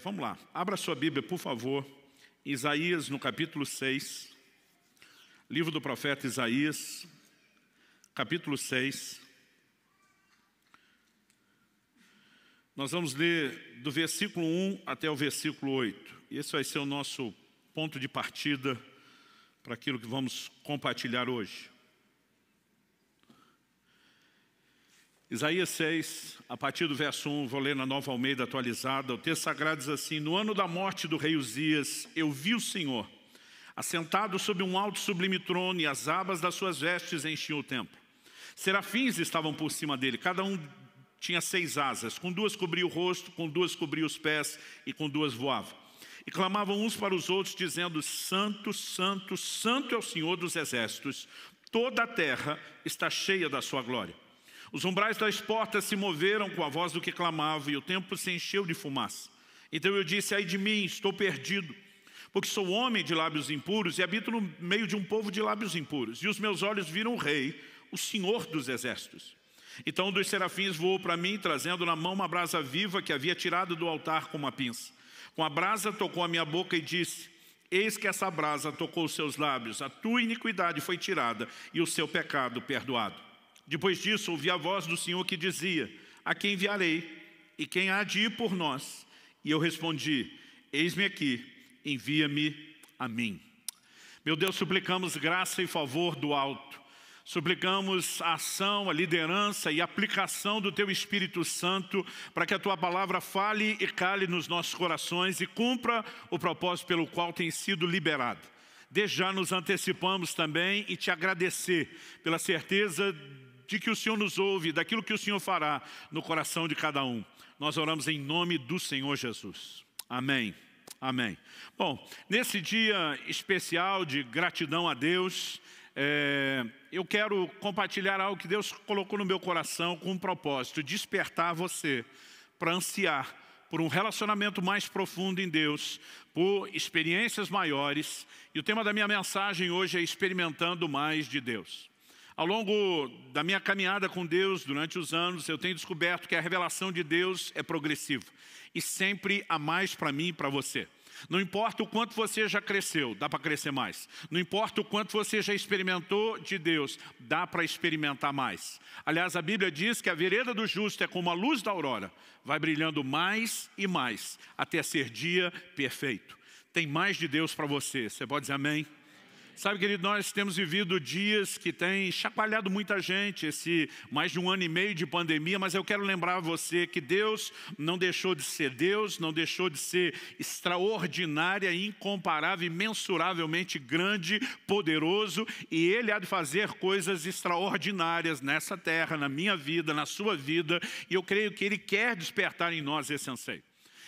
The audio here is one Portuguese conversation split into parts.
Vamos lá, abra sua Bíblia, por favor, Isaías no capítulo 6, livro do profeta Isaías, capítulo 6. Nós vamos ler do versículo 1 até o versículo 8. Esse vai ser o nosso ponto de partida para aquilo que vamos compartilhar hoje. Isaías 6, a partir do verso 1, vou ler na Nova Almeida atualizada. O texto sagrado diz assim: no ano da morte do rei Uzias, eu vi o Senhor, assentado sobre um alto e sublime trono, e as abas das suas vestes enchiam o templo. Serafins estavam por cima dele, cada um tinha 6 asas, com 2 cobria o rosto, com 2 cobria os pés, e com 2 voava. E clamavam uns para os outros, dizendo: Santo, Santo, Santo é o Senhor dos exércitos, toda a terra está cheia da sua glória. Os umbrais das portas se moveram com a voz do que clamava, e o templo se encheu de fumaça. Então eu disse: ai de mim, estou perdido, porque sou homem de lábios impuros e habito no meio de um povo de lábios impuros. E os meus olhos viram o rei, o Senhor dos exércitos. Então um dos serafins voou para mim, trazendo na mão uma brasa viva que havia tirado do altar com uma pinça. Com a brasa tocou a minha boca e disse: eis que essa brasa tocou os seus lábios, a tua iniquidade foi tirada e o seu pecado perdoado. Depois disso ouvi a voz do Senhor que dizia: a quem enviarei e quem há de ir por nós? E eu respondi: eis-me aqui, envia-me a mim. Meu Deus, suplicamos graça e favor do alto. Suplicamos a ação, a liderança e a aplicação do Teu Espírito Santo para que a Tua palavra fale e cale nos nossos corações e cumpra o propósito pelo qual tem sido liberado. Desde já nos antecipamos também e Te agradecer pela certeza de que o Senhor nos ouve, daquilo que o Senhor fará no coração de cada um. Nós oramos em nome do Senhor Jesus. Amém. Amém. Bom, nesse dia especial de gratidão a Deus, eu quero compartilhar algo que Deus colocou no meu coração com um propósito: despertar você para ansiar por um relacionamento mais profundo em Deus, por experiências maiores. E o tema da minha mensagem hoje é experimentando mais de Deus. Ao longo da minha caminhada com Deus, durante os anos, eu tenho descoberto que a revelação de Deus é progressiva. E sempre há mais para mim e para você. Não importa o quanto você já cresceu, dá para crescer mais. Não importa o quanto você já experimentou de Deus, dá para experimentar mais. Aliás, a Bíblia diz que a vereda do justo é como a luz da aurora, vai brilhando mais e mais, até ser dia perfeito. Tem mais de Deus para você. Você pode dizer amém? Sabe, querido, nós temos vivido dias que têm chacoalhado muita gente, esse mais de 1 ano e meio de pandemia, mas eu quero lembrar a você que Deus não deixou de ser Deus, não deixou de ser extraordinária, incomparável, imensuravelmente grande, poderoso, e Ele há de fazer coisas extraordinárias nessa terra, na minha vida, na sua vida, e eu creio que Ele quer despertar em nós esse anseio.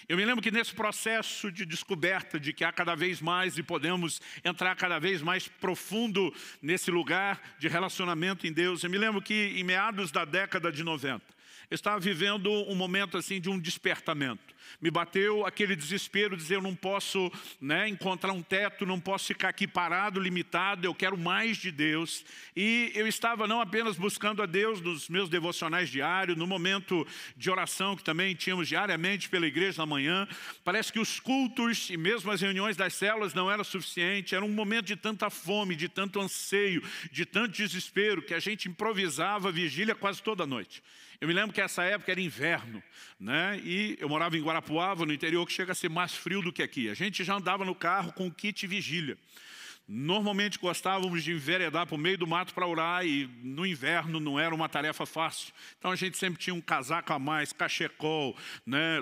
Eu me lembro que nesse processo de descoberta de que há cada vez mais e podemos entrar cada vez mais profundo nesse lugar de relacionamento em Deus, eu me lembro que em meados da década de 90, eu estava vivendo um momento assim de um despertamento. Me bateu aquele desespero de dizer: eu não posso encontrar um teto, não posso ficar aqui parado, limitado, eu quero mais de Deus. E eu estava não apenas buscando a Deus nos meus devocionais diários, no momento de oração que também tínhamos diariamente pela igreja na manhã. Parece que os cultos e mesmo as reuniões das células não eram suficientes. Era um momento de tanta fome, de tanto anseio, de tanto desespero, que a gente improvisava a vigília quase toda noite. Eu me lembro que essa época era inverno, e eu morava em Guarapuava, no interior, que chega a ser mais frio do que aqui. A gente já andava no carro com o kit vigília. Normalmente gostávamos de enveredar para o meio do mato para orar, e no inverno não era uma tarefa fácil. Então a gente sempre tinha um casaco a mais, cachecol,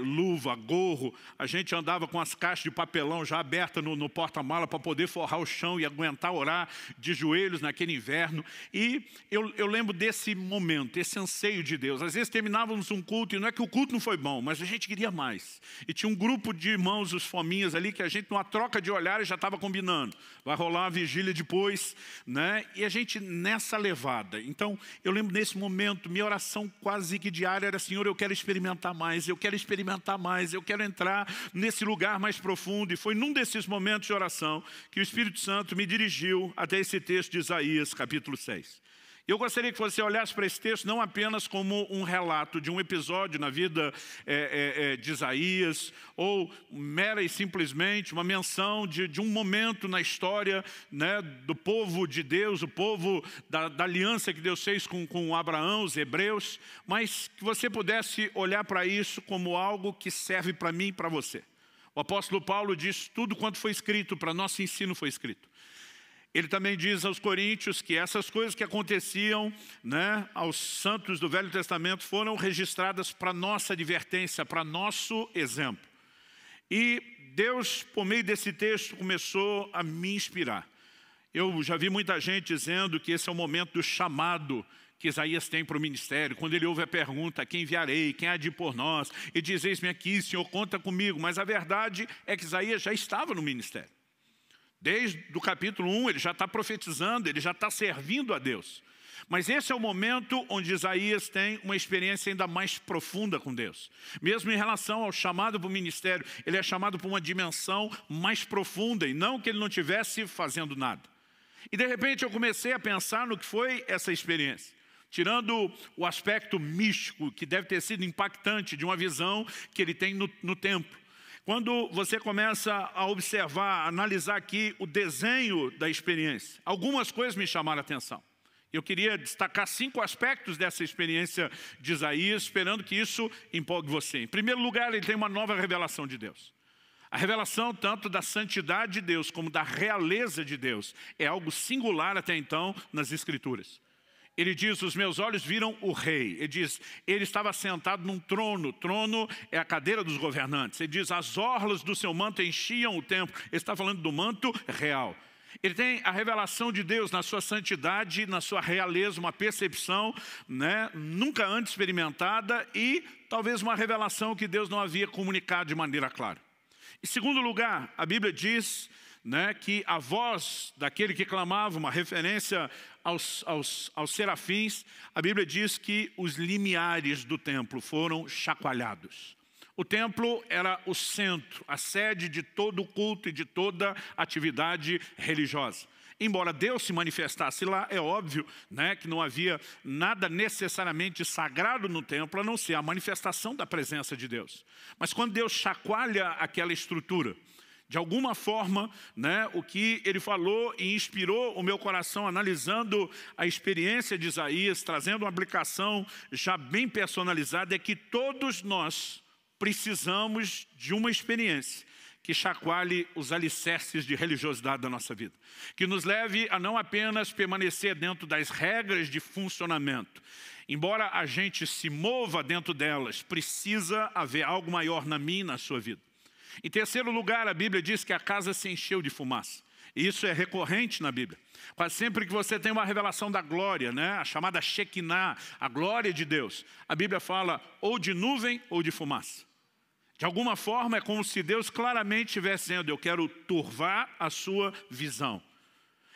luva, gorro. A gente andava com as caixas de papelão já abertas no porta-mala para poder forrar o chão e aguentar orar de joelhos naquele inverno. E eu lembro desse momento, esse anseio de Deus. Às vezes terminávamos um culto, e não é que o culto não foi bom, mas a gente queria mais. E tinha um grupo de irmãos, os fominhas ali, que a gente numa troca de olhares já estava combinando. Vai rolar uma vigília depois, e a gente nessa levada. Então, eu lembro nesse momento, minha oração quase que diária era: Senhor, eu quero experimentar mais, eu quero experimentar mais, eu quero entrar nesse lugar mais profundo. E foi num desses momentos de oração que o Espírito Santo me dirigiu até esse texto de Isaías, capítulo 6. Eu gostaria que você olhasse para esse texto não apenas como um relato de um episódio na vida de Isaías, ou mera e simplesmente uma menção de um momento na história, né, do povo de Deus, o povo da aliança que Deus fez com Abraão, os hebreus, mas que você pudesse olhar para isso como algo que serve para mim e para você. O apóstolo Paulo diz: tudo quanto foi escrito para nosso ensino foi escrito. Ele também diz aos coríntios que essas coisas que aconteciam, né, aos santos do Velho Testamento foram registradas para nossa advertência, para nosso exemplo. E Deus, por meio desse texto, começou a me inspirar. Eu já vi muita gente dizendo que esse é o momento do chamado que Isaías tem para o ministério, quando ele ouve a pergunta: quem enviarei, quem há de ir por nós? E diz: eis-me aqui, Senhor, conta comigo. Mas a verdade é que Isaías já estava no ministério. Desde o capítulo 1, ele já está profetizando, ele já está servindo a Deus. Mas esse é o momento onde Isaías tem uma experiência ainda mais profunda com Deus. Mesmo em relação ao chamado para o ministério, ele é chamado para uma dimensão mais profunda, e não que ele não estivesse fazendo nada. E de repente eu comecei a pensar no que foi essa experiência. Tirando o aspecto místico, que deve ter sido impactante, de uma visão que ele tem no templo. Quando você começa a observar, a analisar aqui o desenho da experiência, algumas coisas me chamaram a atenção. Eu queria destacar 5 aspectos dessa experiência de Isaías, esperando que isso empolgue você. Em primeiro lugar, ele tem uma nova revelação de Deus. A revelação tanto da santidade de Deus como da realeza de Deus é algo singular até então nas Escrituras. Ele diz: os meus olhos viram o rei. Ele diz: ele estava sentado num trono. Trono é a cadeira dos governantes. Ele diz: as orlas do seu manto enchiam o templo. Ele está falando do manto real. Ele tem a revelação de Deus na sua santidade, na sua realeza, uma percepção, né, nunca antes experimentada, e talvez uma revelação que Deus não havia comunicado de maneira clara. Em segundo lugar, a Bíblia diz, né, que a voz daquele que clamava, uma referência aos serafins, a Bíblia diz que os limiares do templo foram chacoalhados. O templo era o centro, a sede de todo o culto e de toda atividade religiosa. Embora Deus se manifestasse lá, é óbvio, né, que não havia nada necessariamente sagrado no templo, a não ser a manifestação da presença de Deus. Mas quando Deus chacoalha aquela estrutura, de alguma forma, né, o que ele falou e inspirou o meu coração analisando a experiência de Isaías, trazendo uma aplicação já bem personalizada, é que todos nós precisamos de uma experiência que chacoalhe os alicerces de religiosidade da nossa vida. Que nos leve a não apenas permanecer dentro das regras de funcionamento. Embora a gente se mova dentro delas, precisa haver algo maior na minha e na sua vida. Em terceiro lugar, a Bíblia diz que a casa se encheu de fumaça. E isso é recorrente na Bíblia. Quase sempre que você tem uma revelação da glória, né, a chamada Shekinah, a glória de Deus, a Bíblia fala ou de nuvem ou de fumaça. De alguma forma é como se Deus claramente estivesse dizendo: eu quero turvar a sua visão.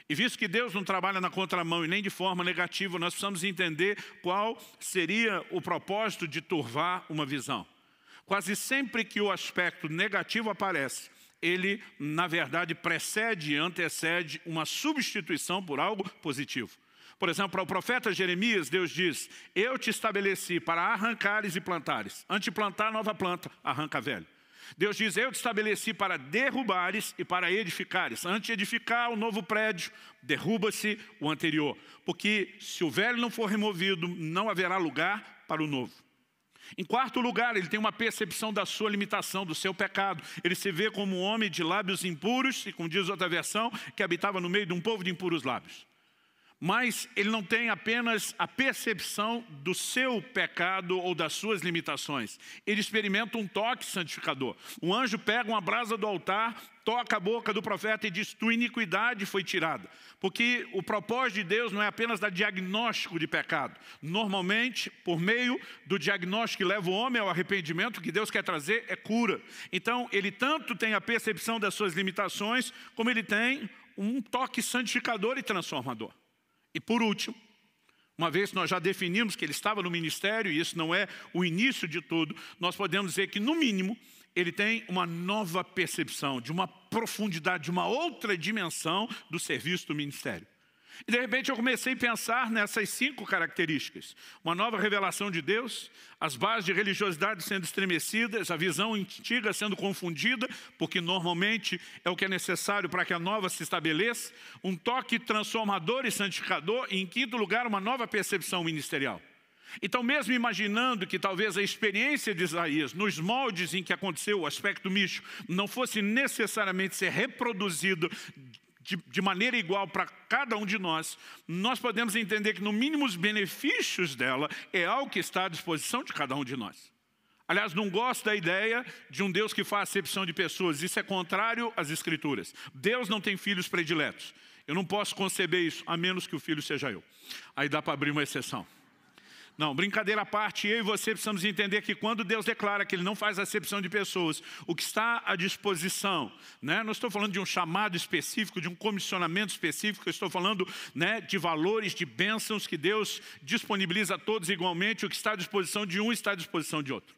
E visto que Deus não trabalha na contramão e nem de forma negativa, nós precisamos entender qual seria o propósito de turvar uma visão. Quase sempre que o aspecto negativo aparece, ele, na verdade, precede e antecede uma substituição por algo positivo. Por exemplo, para o profeta Jeremias, Deus diz: eu te estabeleci para arrancares e plantares. Antes de plantar nova planta, arranca velho. Deus diz: eu te estabeleci para derrubares e para edificares. Antes de edificar o novo prédio, derruba-se o anterior. Porque se o velho não for removido, não haverá lugar para o novo. Em quarto lugar, ele tem uma percepção da sua limitação, do seu pecado. Ele se vê como um homem de lábios impuros, e como diz outra versão, que habitava no meio de um povo de impuros lábios. Mas ele não tem apenas a percepção do seu pecado ou das suas limitações. Ele experimenta um toque santificador. Um anjo pega uma brasa do altar, toca a boca do profeta e diz: tua iniquidade foi tirada. Porque o propósito de Deus não é apenas dar diagnóstico de pecado. Normalmente, por meio do diagnóstico que leva o homem ao arrependimento, o que Deus quer trazer é cura. Então, ele tanto tem a percepção das suas limitações, como ele tem um toque santificador e transformador. E por último, uma vez que nós já definimos que ele estava no ministério, e isso não é o início de tudo, nós podemos dizer que, no mínimo, ele tem uma nova percepção, de uma profundidade, de uma outra dimensão do serviço do ministério. E de repente eu comecei a pensar nessas 5 características. Uma nova revelação de Deus, as bases de religiosidade sendo estremecidas, a visão antiga sendo confundida, porque normalmente é o que é necessário para que a nova se estabeleça, um toque transformador e santificador, e em quinto lugar, uma nova percepção ministerial. Então, mesmo imaginando que talvez a experiência de Isaías, nos moldes em que aconteceu o aspecto místico, não fosse necessariamente ser reproduzido de maneira igual para cada um de nós, nós podemos entender que no mínimo os benefícios dela é algo que está à disposição de cada um de nós. Aliás, não gosto da ideia de um Deus que faz acepção de pessoas. Isso é contrário às Escrituras. Deus não tem filhos prediletos. Eu não posso conceber isso, a menos que o filho seja eu. Aí dá para abrir uma exceção. Não, brincadeira à parte, eu e você precisamos entender que quando Deus declara que Ele não faz acepção de pessoas, o que está à disposição, né? Não estou falando de um chamado específico, de um comissionamento específico, eu estou falando, né, de valores, de bênçãos que Deus disponibiliza a todos igualmente, o que está à disposição de um está à disposição de outro.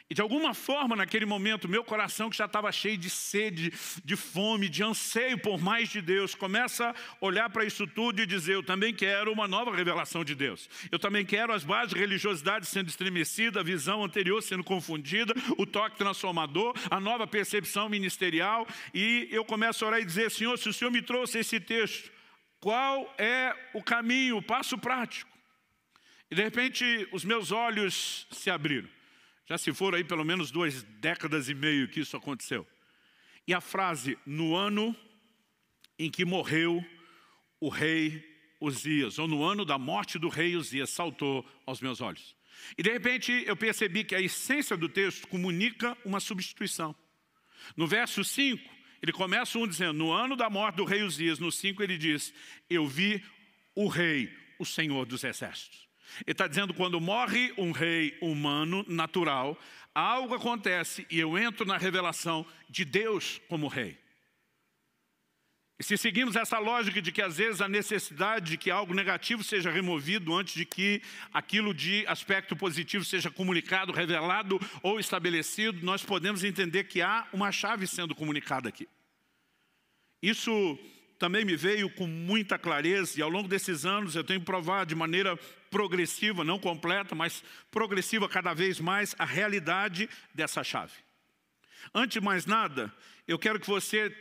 E de alguma forma, naquele momento, meu coração que já estava cheio de sede, de fome, de anseio por mais de Deus, começa a olhar para isso tudo e dizer, eu também quero uma nova revelação de Deus. Eu também quero as bases de religiosidade sendo estremecidas, a visão anterior sendo confundida, o toque transformador, a nova percepção ministerial. E eu começo a orar e dizer, Senhor, se o Senhor me trouxe esse texto, qual é o caminho, o passo prático? E de repente, os meus olhos se abriram. Já se foram aí pelo menos 2 décadas e meia que isso aconteceu. E a frase, no ano em que morreu o rei Uzias, ou no ano da morte do rei Uzias, saltou aos meus olhos. E de repente eu percebi que a essência do texto comunica uma substituição. No verso 5, ele começa dizendo, no ano da morte do rei Uzias, no 5 ele diz, eu vi o rei, o Senhor dos exércitos. Ele está dizendo, quando morre um rei humano, natural, algo acontece e eu entro na revelação de Deus como rei. E se seguimos essa lógica de que às vezes a necessidade de que algo negativo seja removido antes de que aquilo de aspecto positivo seja comunicado, revelado ou estabelecido, nós podemos entender que há uma chave sendo comunicada aqui. Isso também me veio com muita clareza e ao longo desses anos eu tenho provado de maneira progressiva, não completa, mas progressiva cada vez mais a realidade dessa chave. Antes de mais nada, eu quero que você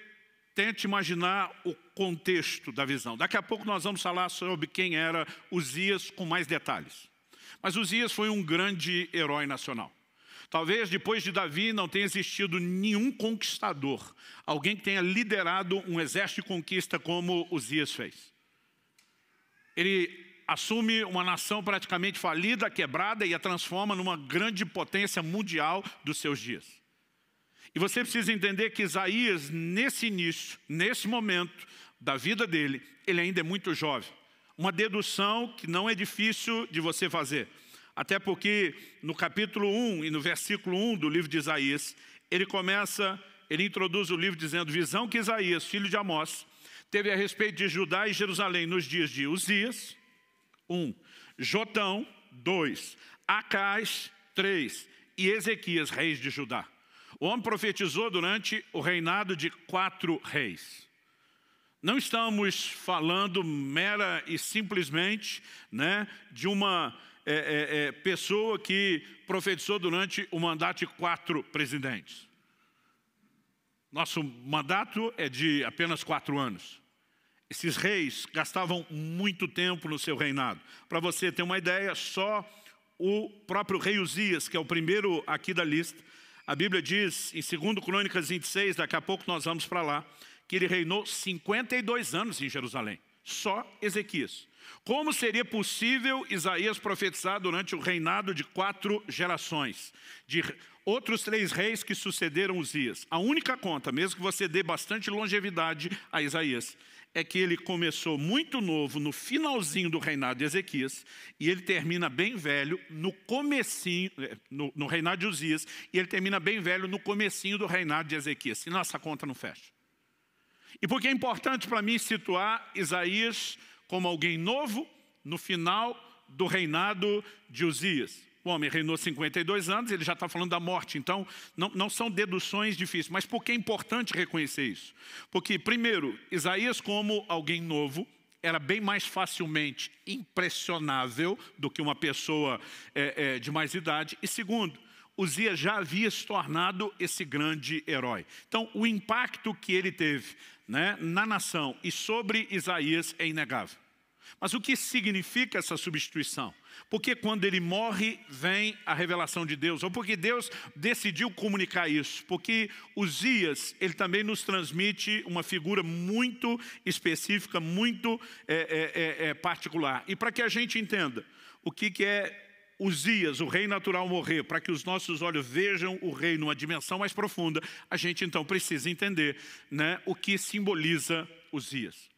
tente imaginar o contexto da visão. Daqui a pouco nós vamos falar sobre quem era Uzias com mais detalhes. Mas Uzias foi um grande herói nacional. Talvez depois de Davi não tenha existido nenhum conquistador, alguém que tenha liderado um exército de conquista como Uzias fez. Ele assume uma nação praticamente falida, quebrada e a transforma numa grande potência mundial dos seus dias. E você precisa entender que Isaías, nesse início, nesse momento da vida dele, ele ainda é muito jovem. Uma dedução que não é difícil de você fazer. Até porque no capítulo 1 e no versículo 1 do livro de Isaías, ele introduz o livro dizendo, visão que Isaías, filho de Amós, teve a respeito de Judá e Jerusalém nos dias de Uzias, 1, Jotão, 2, Acais, 3 e Ezequias, reis de Judá. O homem profetizou durante o reinado de 4 reis. Não estamos falando mera e simplesmente, né, de uma pessoa que profetizou durante o mandato de 4 presidentes. Nosso mandato é de apenas 4 anos. Esses reis gastavam muito tempo no seu reinado. Para você ter uma ideia, só o próprio rei Uzias, que é o primeiro aqui da lista, a Bíblia diz, em 2 Crônicas 26, daqui a pouco nós vamos para lá, que ele reinou 52 anos em Jerusalém. Só Ezequias. Como seria possível Isaías profetizar durante o reinado de 4 gerações? De outros 3 reis que sucederam Uzias. A única conta, mesmo que você dê bastante longevidade a Isaías, é que ele começou muito novo no finalzinho do reinado de Ezequias e ele termina bem velho no comecinho, no reinado de Uzias, e ele termina bem velho no comecinho do reinado de Ezequias, senão essa conta não fecha. E porque é importante para mim situar Isaías como alguém novo no final do reinado de Uzias. O homem reinou 52 anos, ele já está falando da morte, então não são deduções difíceis. Mas por que é importante reconhecer isso? Porque, primeiro, Isaías como alguém novo, era bem mais facilmente impressionável do que uma pessoa de mais idade. E segundo, Uzias já havia se tornado esse grande herói. Então, o impacto que ele teve, né, na nação e sobre Isaías é inegável. Mas o que significa essa substituição? Porque quando ele morre, vem a revelação de Deus, ou porque Deus decidiu comunicar isso, porque Uzias, ele também nos transmite uma figura muito específica, muito particular. E para que a gente entenda o que é Uzias, o rei natural, morrer, para que os nossos olhos vejam o rei numa dimensão mais profunda, a gente então precisa entender, né, o que simboliza Uzias.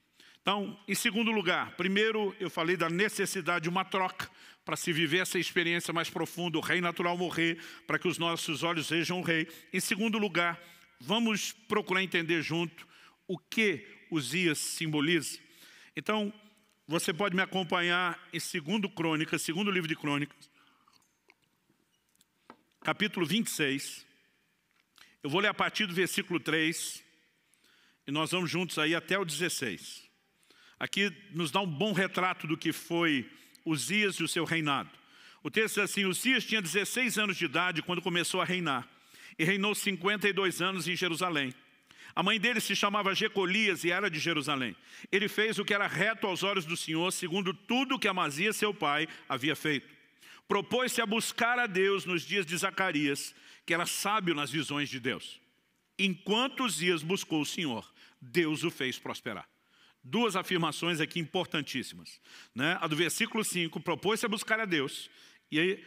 Então, em segundo lugar, primeiro eu falei da necessidade de uma troca para se viver essa experiência mais profunda, o rei natural morrer, para que os nossos olhos vejam o rei. Em segundo lugar, vamos procurar entender junto o que Uzias simboliza. Então, você pode me acompanhar em 2 Crônicas, segundo livro de Crônicas, capítulo 26. Eu vou ler a partir do versículo 3 e nós vamos juntos aí até o 16. Aqui nos dá um bom retrato do que foi Uzias e o seu reinado. O texto diz assim: Uzias tinha 16 anos de idade quando começou a reinar, e reinou 52 anos em Jerusalém. A mãe dele se chamava Jecolias e era de Jerusalém. Ele fez o que era reto aos olhos do Senhor, segundo tudo que Amazias, seu pai, havia feito. Propôs-se a buscar a Deus nos dias de Zacarias, que era sábio nas visões de Deus. Enquanto Uzias buscou o Senhor, Deus o fez prosperar. Duas afirmações aqui importantíssimas, né? A do versículo 5, propôs-se a buscar a Deus. E aí,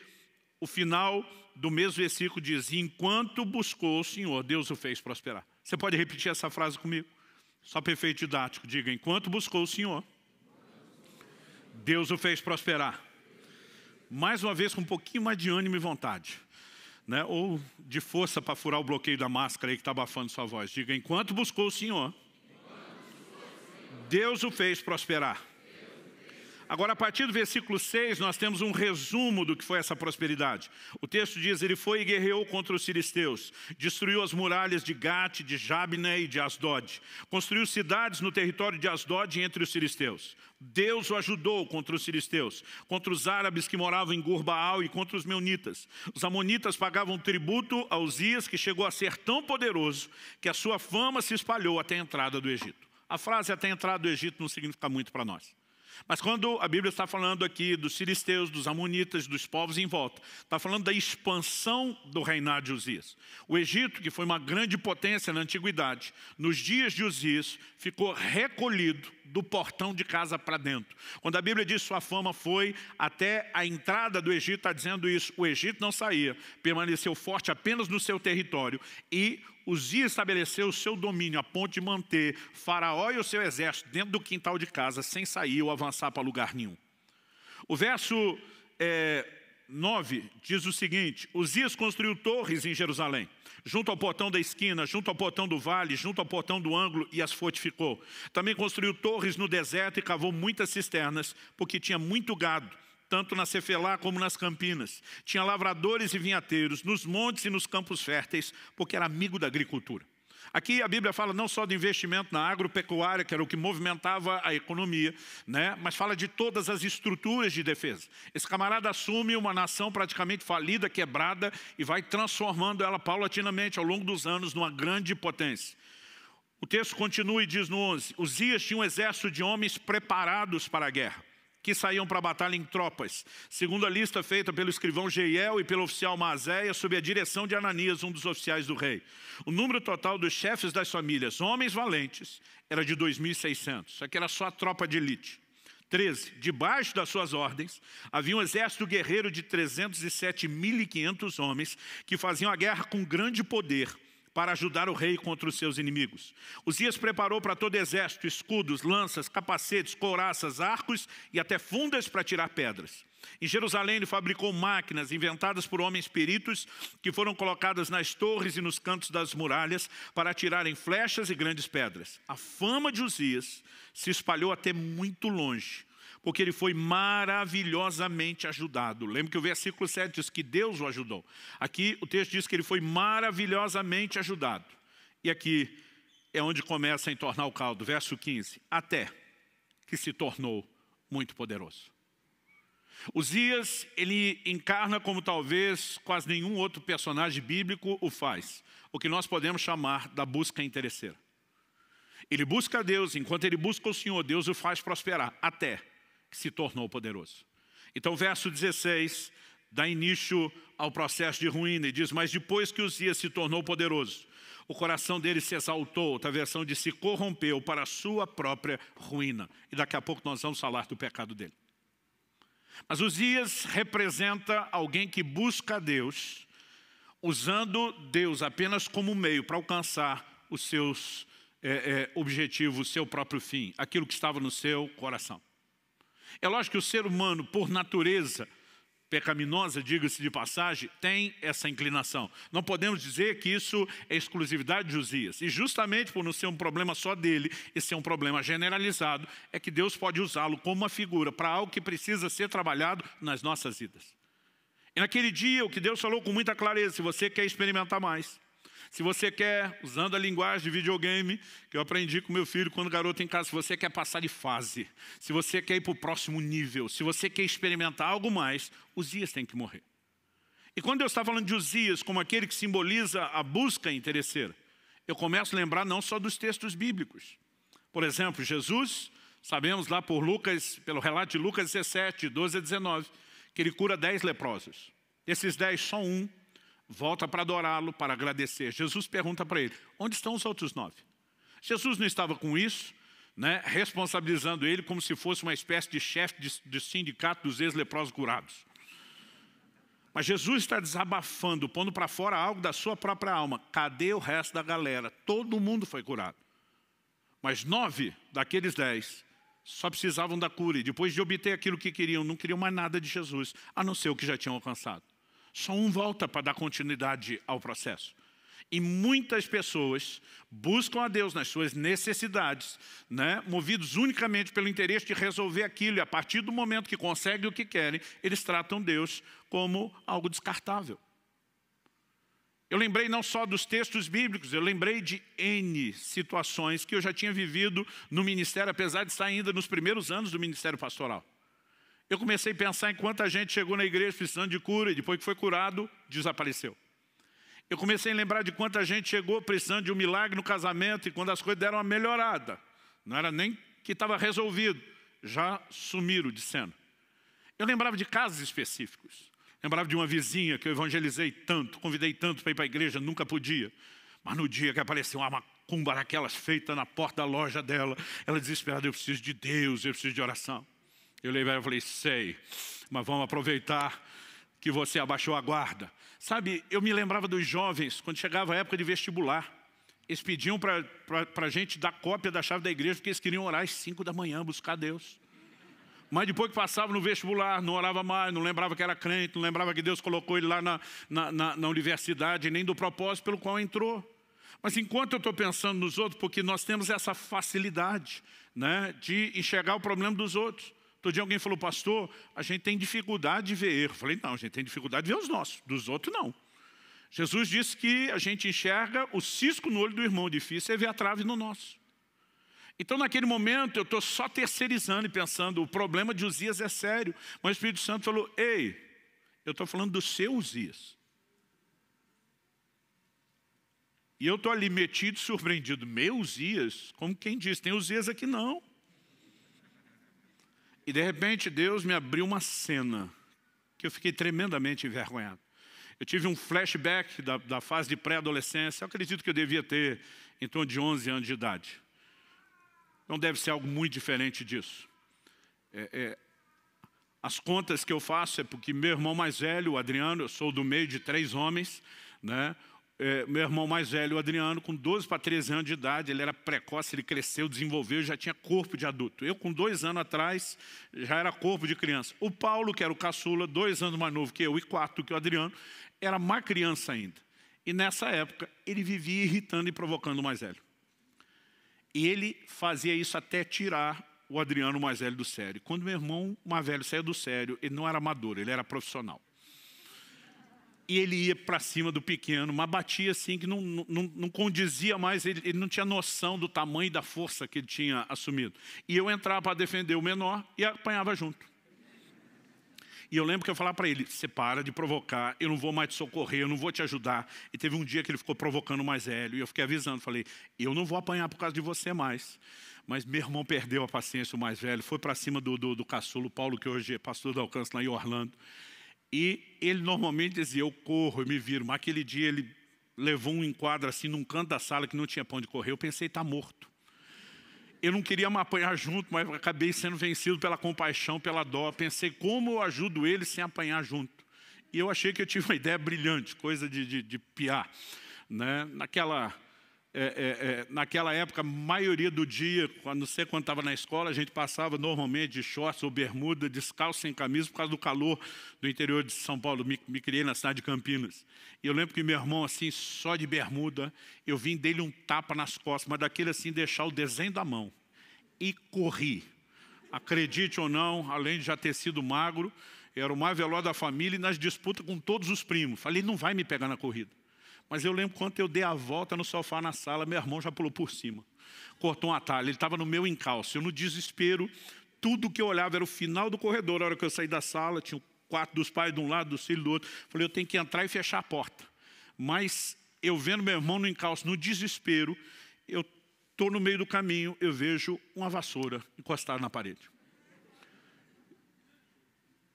o final do mesmo versículo diz: enquanto buscou o Senhor, Deus o fez prosperar. Você pode repetir essa frase comigo? Só para efeito didático, diga: enquanto buscou o Senhor, Deus o fez prosperar. Mais uma vez, com um pouquinho mais de ânimo e vontade, né? Ou de força para furar o bloqueio da máscara aí que está abafando sua voz. Diga: enquanto buscou o Senhor, Deus o fez prosperar. Agora, a partir do versículo 6, nós temos um resumo do que foi essa prosperidade. O texto diz: ele foi e guerreou contra os filisteus, destruiu as muralhas de Gate, de Jabne e de Asdod, construiu cidades no território de Asdod entre os filisteus. Deus o ajudou contra os filisteus, contra os árabes que moravam em Gur-Baal e contra os meunitas. Os amonitas pagavam tributo a Uzias, que chegou a ser tão poderoso que a sua fama se espalhou até a entrada do Egito. A frase até a entrada do Egito não significa muito para nós. Mas quando a Bíblia está falando aqui dos filisteus, dos amonitas, dos povos em volta, está falando da expansão do reinado de Uzias. O Egito, que foi uma grande potência na antiguidade, nos dias de Uzias, ficou recolhido do portão de casa para dentro. Quando a Bíblia diz sua fama foi até a entrada do Egito, está dizendo isso. O Egito não saía, permaneceu forte apenas no seu território, e Uzias estabeleceu o seu domínio a ponto de manter Faraó e o seu exército dentro do quintal de casa, sem sair ou avançar para lugar nenhum. O verso 9 diz o seguinte: Uzias construiu torres em Jerusalém, junto ao portão da esquina, junto ao portão do vale, junto ao portão do ângulo, e as fortificou. Também construiu torres no deserto e cavou muitas cisternas, porque tinha muito gado, tanto na Cefelá como nas campinas. Tinha lavradores e vinhateiros, nos montes e nos campos férteis, porque era amigo da agricultura. Aqui a Bíblia fala não só do investimento na agropecuária, que era o que movimentava a economia, né? Mas fala de todas as estruturas de defesa. Esse camarada assume uma nação praticamente falida, quebrada, e vai transformando ela paulatinamente ao longo dos anos numa grande potência. O texto continua e diz no 11, Uzias tinha um exército de homens preparados para a guerra, que saíam para a batalha em tropas, segundo a lista feita pelo escrivão Jeiel e pelo oficial Maazéia, sob a direção de Ananias, um dos oficiais do rei. O número total dos chefes das famílias, homens valentes, era de 2.600, isso aqui era só a tropa de elite. 13. Debaixo das suas ordens, havia um exército guerreiro de 307.500 homens, que faziam a guerra com grande poder, para ajudar o rei contra os seus inimigos. Uzias preparou para todo exército escudos, lanças, capacetes, couraças, arcos e até fundas para tirar pedras. Em Jerusalém ele fabricou máquinas inventadas por homens peritos que foram colocadas nas torres e nos cantos das muralhas para atirarem flechas e grandes pedras. A fama de Uzias se espalhou até muito longe, porque ele foi maravilhosamente ajudado. Lembra que o versículo 7 diz que Deus o ajudou. Aqui o texto diz que ele foi maravilhosamente ajudado. E aqui é onde começa a entornar o caldo. Verso 15. Até que se tornou muito poderoso. Uzias, ele encarna como talvez quase nenhum outro personagem bíblico o faz, o que nós podemos chamar da busca interesseira. Ele busca a Deus, enquanto ele busca o Senhor, Deus o faz prosperar, até que se tornou poderoso. Então o verso 16 dá início ao processo de ruína e diz: mas depois que Uzias se tornou poderoso, o coração dele se exaltou, outra versão diz, se corrompeu para a sua própria ruína. E daqui a pouco nós vamos falar do pecado dele. Mas Uzias representa alguém que busca a Deus, usando Deus apenas como meio para alcançar os seus objetivos, o seu próprio fim, aquilo que estava no seu coração. É lógico que o ser humano, por natureza pecaminosa, diga-se de passagem, tem essa inclinação. Não podemos dizer que isso é exclusividade de Uzias. E justamente por não ser um problema só dele, e ser um problema generalizado, é que Deus pode usá-lo como uma figura para algo que precisa ser trabalhado nas nossas vidas. E naquele dia, o que Deus falou com muita clareza: se você quer experimentar mais, se você quer, usando a linguagem de videogame, que eu aprendi com meu filho quando garoto em casa, se você quer passar de fase, se você quer ir para o próximo nível, se você quer experimentar algo mais, Uzias tem que morrer. E quando Deus está falando de Uzias como aquele que simboliza a busca interesseira, eu começo a lembrar não só dos textos bíblicos. Por exemplo, Jesus, sabemos lá por Lucas, pelo relato de Lucas 17, 12 a 19, que ele cura 10 leprosos. Desses 10, só um volta para adorá-lo, para agradecer. Jesus pergunta para ele: onde estão os outros 9? Jesus não estava com isso, né, responsabilizando ele como se fosse uma espécie de chefe de sindicato dos ex-leprosos curados. Mas Jesus está desabafando, pondo para fora algo da sua própria alma. Cadê o resto da galera? Todo mundo foi curado. Mas 9 daqueles 10 só precisavam da cura. E depois de obter aquilo que queriam, não queriam mais nada de Jesus, a não ser o que já tinham alcançado. Só um volta para dar continuidade ao processo. E muitas pessoas buscam a Deus nas suas necessidades, né, movidos unicamente pelo interesse de resolver aquilo. E a partir do momento que conseguem o que querem, eles tratam Deus como algo descartável. Eu lembrei não só dos textos bíblicos, eu lembrei de N situações que eu já tinha vivido no ministério, apesar de estar ainda nos primeiros anos do ministério pastoral. Eu comecei a pensar em quanta gente chegou na igreja precisando de cura e depois que foi curado, desapareceu. Eu comecei a lembrar de quanta gente chegou precisando de um milagre no casamento e quando as coisas deram uma melhorada, não era nem que estava resolvido, já sumiram de cena. Eu lembrava de casos específicos. Lembrava de uma vizinha que eu evangelizei tanto, convidei tanto para ir para a igreja, nunca podia. Mas no dia que apareceu uma macumba daquelas feita na porta da loja dela, ela desesperada: eu preciso de Deus, eu preciso de oração. Eu levei e falei: sei, mas vamos aproveitar que você abaixou a guarda. Sabe, eu me lembrava dos jovens, quando chegava a época de vestibular, eles pediam para a gente dar cópia da chave da igreja, porque eles queriam orar às 5 da manhã, buscar Deus. Mas depois que passava no vestibular, não orava mais, não lembrava que era crente, não lembrava que Deus colocou ele lá na universidade, nem do propósito pelo qual entrou. Mas enquanto eu estou pensando nos outros, porque nós temos essa facilidade, né, de enxergar o problema dos outros. Todo dia alguém falou: pastor, a gente tem dificuldade de ver erro. Eu falei: não, a gente tem dificuldade de ver os nossos, dos outros não. Jesus disse que a gente enxerga o cisco no olho do irmão, difícil é ver a trave no nosso. Então naquele momento eu estou só terceirizando e pensando: o problema de Uzias é sério. Mas o Espírito Santo falou: ei, eu estou falando do seu Uzias. E eu estou ali metido, surpreendido: meu Uzias? Como quem diz, tem Uzias aqui não. E de repente Deus me abriu uma cena que eu fiquei tremendamente envergonhado. Eu tive um flashback da fase de pré-adolescência. Eu acredito que eu devia ter em torno de 11 anos de idade. Não deve ser algo muito diferente disso. As contas que eu faço é porque meu irmão mais velho, o Adriano, eu sou do meio de 3 homens, né? Meu irmão mais velho, o Adriano, com 12 para 13 anos de idade, ele era precoce, ele cresceu, desenvolveu, já tinha corpo de adulto. Eu, com 2 anos atrás, já era corpo de criança. O Paulo, que era o caçula, 2 anos mais novo que eu e 4 que o Adriano, era mais criança ainda. E nessa época, ele vivia irritando e provocando o mais velho. E ele fazia isso até tirar o Adriano mais velho do sério. Quando meu irmão mais velho saiu do sério, ele não era amador, ele era profissional. E ele ia para cima do pequeno, mas batia assim que não condizia mais, ele não tinha noção do tamanho e da força que ele tinha assumido. E eu entrava para defender o menor e apanhava junto. E eu lembro que eu falava para ele, você para de provocar, eu não vou mais te socorrer, eu não vou te ajudar. E teve um dia que ele ficou provocando o mais velho, e eu fiquei avisando, falei, eu não vou apanhar por causa de você mais. Mas meu irmão perdeu a paciência, o mais velho, foi para cima do caçulo, Paulo, que hoje é pastor do Alcance lá em Orlando. E ele normalmente dizia, eu corro, eu me viro. Mas aquele dia ele levou um enquadro assim num canto da sala que não tinha pra onde correr. Eu pensei, está morto. Eu não queria me apanhar junto, mas acabei sendo vencido pela compaixão, pela dó. Pensei, como eu ajudo ele sem apanhar junto? E eu achei que eu tive uma ideia brilhante, coisa de piar. Né? Naquela época, a maioria do dia, não sei quando estava na escola, a gente passava normalmente de shorts ou bermuda, descalço, sem camisa, por causa do calor do interior de São Paulo. Me criei na cidade de Campinas. E eu lembro que meu irmão, assim, só de bermuda, eu vim dele um tapa nas costas, mas daquele assim, deixar o desenho da mão. E corri. Acredite ou não, além de já ter sido magro, era o mais veloz da família e nas disputas com todos os primos. Falei, não vai me pegar na corrida. Mas eu lembro quando eu dei a volta no sofá na sala, meu irmão já pulou por cima. Cortou um atalho, ele estava no meu encalço. Eu no desespero, tudo que eu olhava era o final do corredor. A hora que eu saí da sala, tinha o quarto dos pais de um lado, dos filhos do outro. Falei, eu tenho que entrar e fechar a porta. Mas eu vendo meu irmão no encalço, no desespero, eu estou no meio do caminho, eu vejo uma vassoura encostada na parede.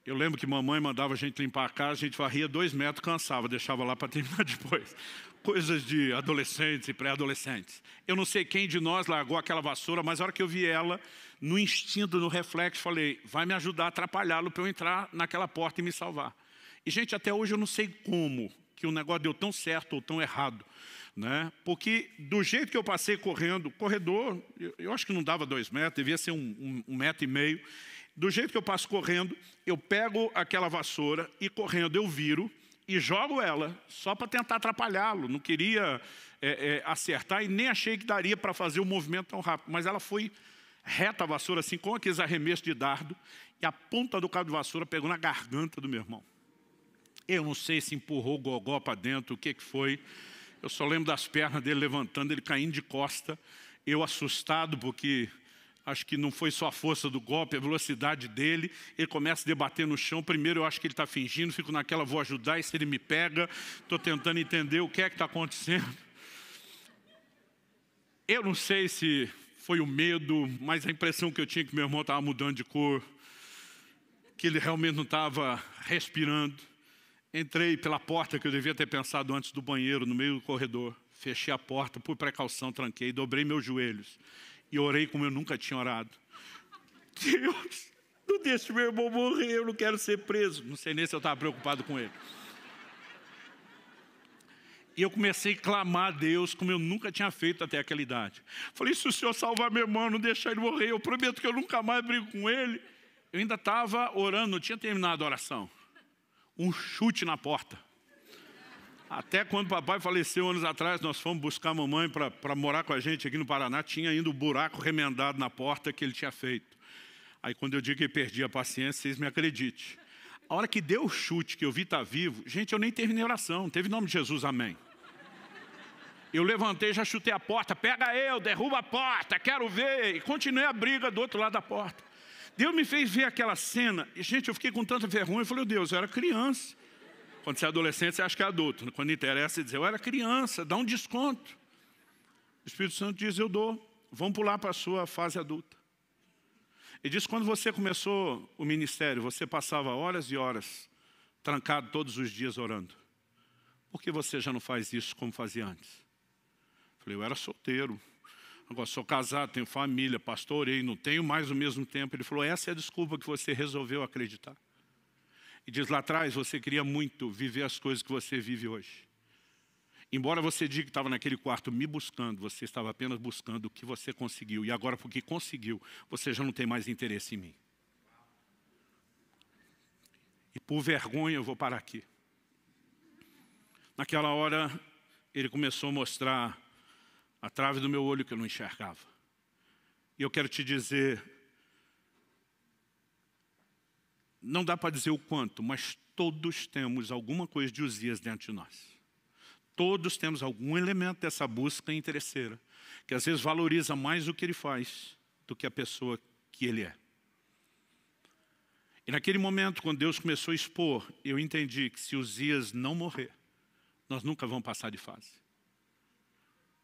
Eu lembro que mamãe mandava a gente limpar a casa, a gente varria 2 metros, cansava, deixava lá para terminar depois. Coisas de adolescentes e pré-adolescentes. Eu não sei quem de nós largou aquela vassoura, mas a hora que eu vi ela, no instinto, no reflexo, falei, vai me ajudar a atrapalhá-lo para eu entrar naquela porta e me salvar. E, gente, até hoje eu não sei como que o negócio deu tão certo ou tão errado. Né? Porque do jeito que eu passei correndo, corredor, eu acho que não dava 2 metros, devia ser 1,5 metro. Do jeito que eu passo correndo, eu pego aquela vassoura e correndo eu viro e jogo ela só para tentar atrapalhá-lo. Não queria acertar e nem achei que daria para fazer o movimento tão rápido. Mas ela foi reta a vassoura, assim, com aqueles arremessos de dardo, e a ponta do cabo de vassoura pegou na garganta do meu irmão. Eu não sei se empurrou o gogó para dentro, o que foi. Eu só lembro das pernas dele levantando, ele caindo de costa. Eu assustado porque acho que não foi só a força do golpe, a velocidade dele. Ele começa a debater no chão. Primeiro eu acho que ele está fingindo, fico naquela, vou ajudar, e se ele me pega, estou tentando entender o que é que está acontecendo. Eu não sei se foi o medo, mas a impressão que eu tinha é que meu irmão estava mudando de cor, que ele realmente não estava respirando. Entrei pela porta que eu devia ter pensado antes do banheiro, no meio do corredor. Fechei a porta, por precaução, tranquei, dobrei meus joelhos. E orei como eu nunca tinha orado. Deus, não deixe meu irmão morrer, eu não quero ser preso. Não sei nem se eu estava preocupado com ele. E eu comecei a clamar a Deus como eu nunca tinha feito até aquela idade. Falei, se o Senhor salvar meu irmão, não deixar ele morrer, eu prometo que eu nunca mais brigo com ele. Eu ainda estava orando, não tinha terminado a oração. Um chute na porta. Até quando o papai faleceu anos atrás, nós fomos buscar a mamãe para morar com a gente aqui no Paraná, tinha ainda o buraco remendado na porta que ele tinha feito. Aí quando eu digo que ele perdia a paciência, vocês me acreditem. A hora que deu o chute, que eu vi estar vivo, gente, eu nem terminei a oração, não teve nome de Jesus, amém. Eu levantei, já chutei a porta, pega eu, derruba a porta, quero ver. E continuei a briga do outro lado da porta. Deus me fez ver aquela cena, e gente, eu fiquei com tanta vergonha, eu falei, Deus, eu era criança. Quando você é adolescente, você acha que é adulto. Quando interessa, você diz, eu era criança, dá um desconto. O Espírito Santo diz, eu dou, vamos pular para a sua fase adulta. E diz, quando você começou o ministério, você passava horas e horas, trancado todos os dias orando. Por que você já não faz isso como fazia antes? Eu falei, eu era solteiro. Agora sou casado, tenho família, pastorei, não tenho mais o mesmo tempo. Ele falou, essa é a desculpa que você resolveu acreditar. E diz, lá atrás você queria muito viver as coisas que você vive hoje. Embora você diga que estava naquele quarto me buscando, você estava apenas buscando o que você conseguiu. E agora, porque conseguiu, você já não tem mais interesse em mim. E por vergonha eu vou parar aqui. Naquela hora, ele começou a mostrar a trave do meu olho que eu não enxergava. E eu quero te dizer, não dá para dizer o quanto, mas todos temos alguma coisa de Uzias dentro de nós. Todos temos algum elemento dessa busca interesseira, que às vezes valoriza mais o que ele faz do que a pessoa que ele é. E naquele momento, quando Deus começou a expor, eu entendi que se Uzias não morrer, nós nunca vamos passar de fase.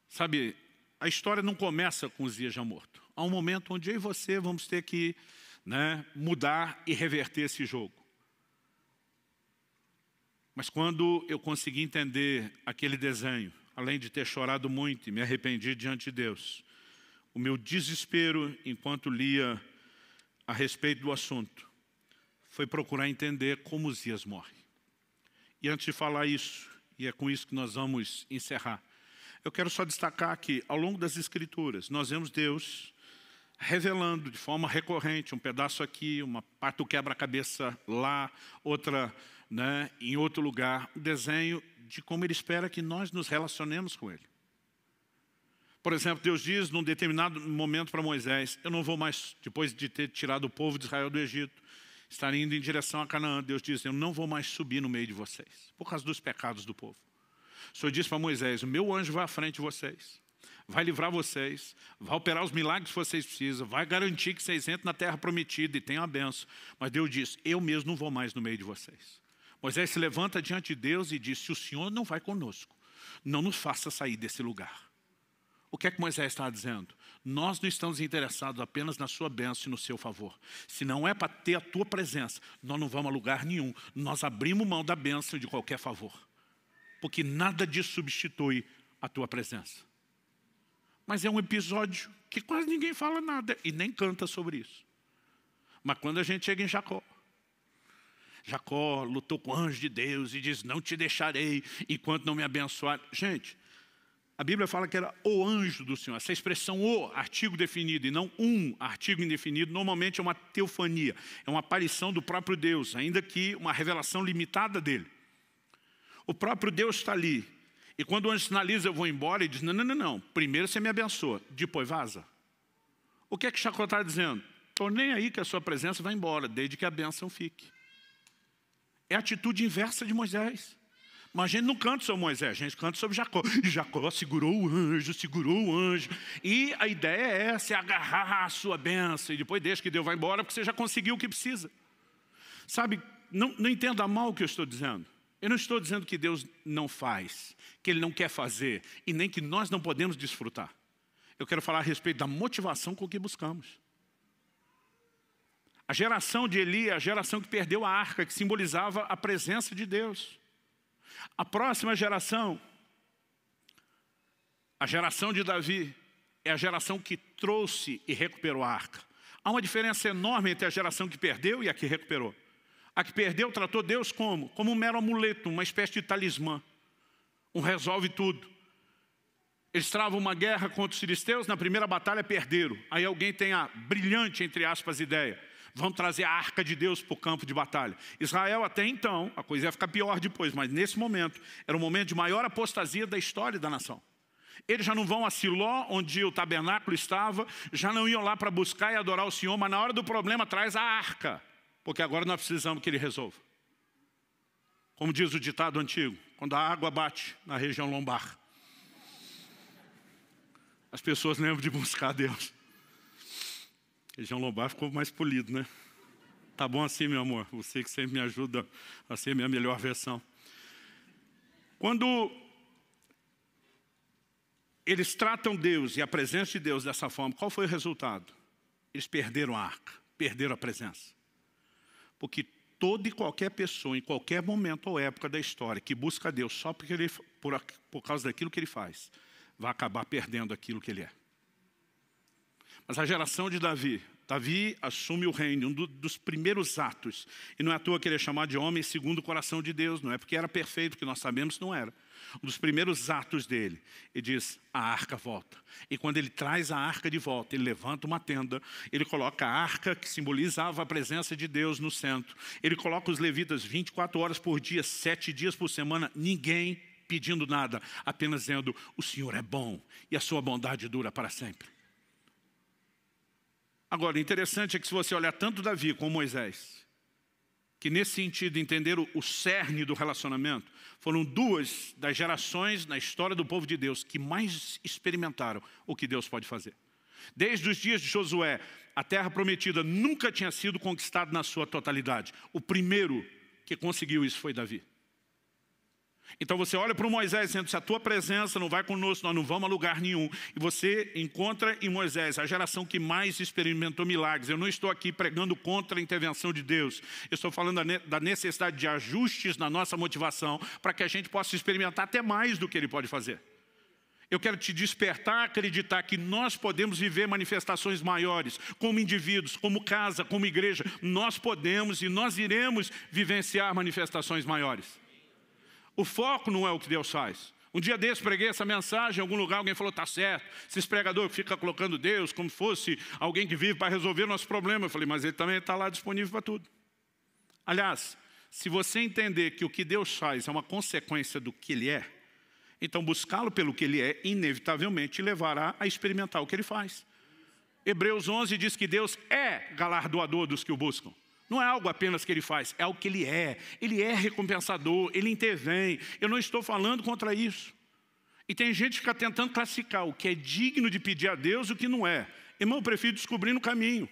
Sabe, a história não começa com Uzias já morto. Há um momento onde eu e você vamos ter que mudar e reverter esse jogo. Mas quando eu consegui entender aquele desenho, além de ter chorado muito e me arrependi diante de Deus, o meu desespero enquanto lia a respeito do assunto foi procurar entender como Uzias morre. E antes de falar isso, e é com isso que nós vamos encerrar, eu quero só destacar que ao longo das Escrituras nós vemos Deus revelando de forma recorrente um pedaço aqui, uma parte do quebra-cabeça lá, outra em outro lugar, um desenho de como Ele espera que nós nos relacionemos com Ele. Por exemplo, Deus diz num determinado momento para Moisés, eu não vou mais, depois de ter tirado o povo de Israel do Egito, estar indo em direção a Canaã, Deus diz, eu não vou mais subir no meio de vocês, por causa dos pecados do povo. O Senhor disse para Moisés, o meu anjo vai à frente de vocês, vai livrar vocês, vai operar os milagres que vocês precisam, vai garantir que vocês entrem na terra prometida e tenham a bênção. Mas Deus diz, eu mesmo não vou mais no meio de vocês. Moisés se levanta diante de Deus e diz, se o Senhor não vai conosco, não nos faça sair desse lugar. O que é que Moisés está dizendo? Nós não estamos interessados apenas na sua bênção e no seu favor. Se não é para ter a tua presença, nós não vamos a lugar nenhum. Nós abrimos mão da bênção de qualquer favor. Porque nada disso substitui a tua presença. Mas é um episódio que quase ninguém fala nada e nem canta sobre isso. Mas quando a gente chega em Jacó, Jacó lutou com o anjo de Deus e diz, não te deixarei enquanto não me abençoar. Gente, a Bíblia fala que era o anjo do Senhor. Essa expressão o, artigo definido, e não um artigo indefinido, normalmente é uma teofania. É uma aparição do próprio Deus, ainda que uma revelação limitada dele. O próprio Deus está ali. E quando o anjo sinaliza, eu vou embora, ele diz, não. Primeiro você me abençoa, depois vaza. O que é que Jacó está dizendo? Estou nem aí que a sua presença vai embora, desde que a bênção fique. É a atitude inversa de Moisés. Mas a gente não canta sobre Moisés, a gente canta sobre Jacó. E Jacó segurou o anjo. E a ideia é essa, é agarrar a sua bênção. E depois deixa que Deus vai embora, porque você já conseguiu o que precisa. Sabe, não entenda mal o que eu estou dizendo. Eu não estou dizendo que Deus não faz, que Ele não quer fazer, e nem que nós não podemos desfrutar. Eu quero falar a respeito da motivação com que buscamos. A geração de Eli é a geração que perdeu a arca, que simbolizava a presença de Deus. A próxima geração, a geração de Davi, é a geração que trouxe e recuperou a arca. Há uma diferença enorme entre a geração que perdeu e a que recuperou. A que perdeu tratou Deus como? Como um mero amuleto, uma espécie de talismã. Um resolve tudo. Eles travam uma guerra contra os filisteus, na primeira batalha perderam. Aí alguém tem a brilhante, entre aspas, ideia. Vão trazer a arca de Deus para o campo de batalha. Israel até então, a coisa ia ficar pior depois, mas nesse momento, era o momento de maior apostasia da história da nação. Eles já não vão a Siló, onde o tabernáculo estava, já não iam lá para buscar e adorar o Senhor, mas na hora do problema traz a arca, porque agora nós precisamos que Ele resolva. Como diz o ditado antigo, quando a água bate na região lombar, as pessoas lembram de buscar Deus. Região lombar ficou mais polido, né? Tá bom assim, meu amor. Você que sempre me ajuda a ser minha melhor versão. Quando eles tratam Deus e a presença de Deus dessa forma, qual foi o resultado? Eles perderam a arca, perderam a presença. Porque toda e qualquer pessoa, em qualquer momento ou época da história, que busca Deus só porque por causa daquilo que Ele faz, vai acabar perdendo aquilo que Ele é. Mas a geração de Davi assume o reino, um dos primeiros atos. E não é à toa que ele é chamado de homem segundo o coração de Deus. Não é porque era perfeito, que nós sabemos que não era. Um dos primeiros atos dele, ele diz, a arca volta. E quando ele traz a arca de volta, ele levanta uma tenda, ele coloca a arca que simbolizava a presença de Deus no centro. Ele coloca os levitas 24 horas por dia, 7 dias por semana, ninguém pedindo nada, apenas dizendo, o Senhor é bom e a sua bondade dura para sempre. Agora, o interessante é que se você olhar tanto Davi como Moisés, que nesse sentido entenderam o cerne do relacionamento, foram duas das gerações na história do povo de Deus que mais experimentaram o que Deus pode fazer. Desde os dias de Josué, a terra prometida nunca tinha sido conquistada na sua totalidade. O primeiro que conseguiu isso foi Davi. Então você olha para o Moisés dizendo, se a tua presença não vai conosco, nós não vamos a lugar nenhum. E você encontra em Moisés a geração que mais experimentou milagres. Eu não estou aqui pregando contra a intervenção de Deus. Eu estou falando da necessidade de ajustes na nossa motivação para que a gente possa experimentar até mais do que Ele pode fazer. Eu quero te despertar a acreditar que nós podemos viver manifestações maiores, como indivíduos, como casa, como igreja. Nós podemos e nós iremos vivenciar manifestações maiores. O foco não é o que Deus faz. Um dia desse preguei essa mensagem em algum lugar, alguém falou, tá certo, esses pregadores ficam colocando Deus como fosse alguém que vive para resolver o nosso problema. Eu falei, mas Ele também está lá disponível para tudo. Aliás, se você entender que o que Deus faz é uma consequência do que Ele é, então buscá-lo pelo que Ele é, inevitavelmente levará a experimentar o que Ele faz. Hebreus 11 diz que Deus é galardoador dos que o buscam. Não é algo apenas que Ele faz, é algo que Ele é recompensador, Ele intervém. Eu não estou falando contra isso. E tem gente que fica tentando classificar o que é digno de pedir a Deus e o que não é. Irmão, eu prefiro descobrir no caminho.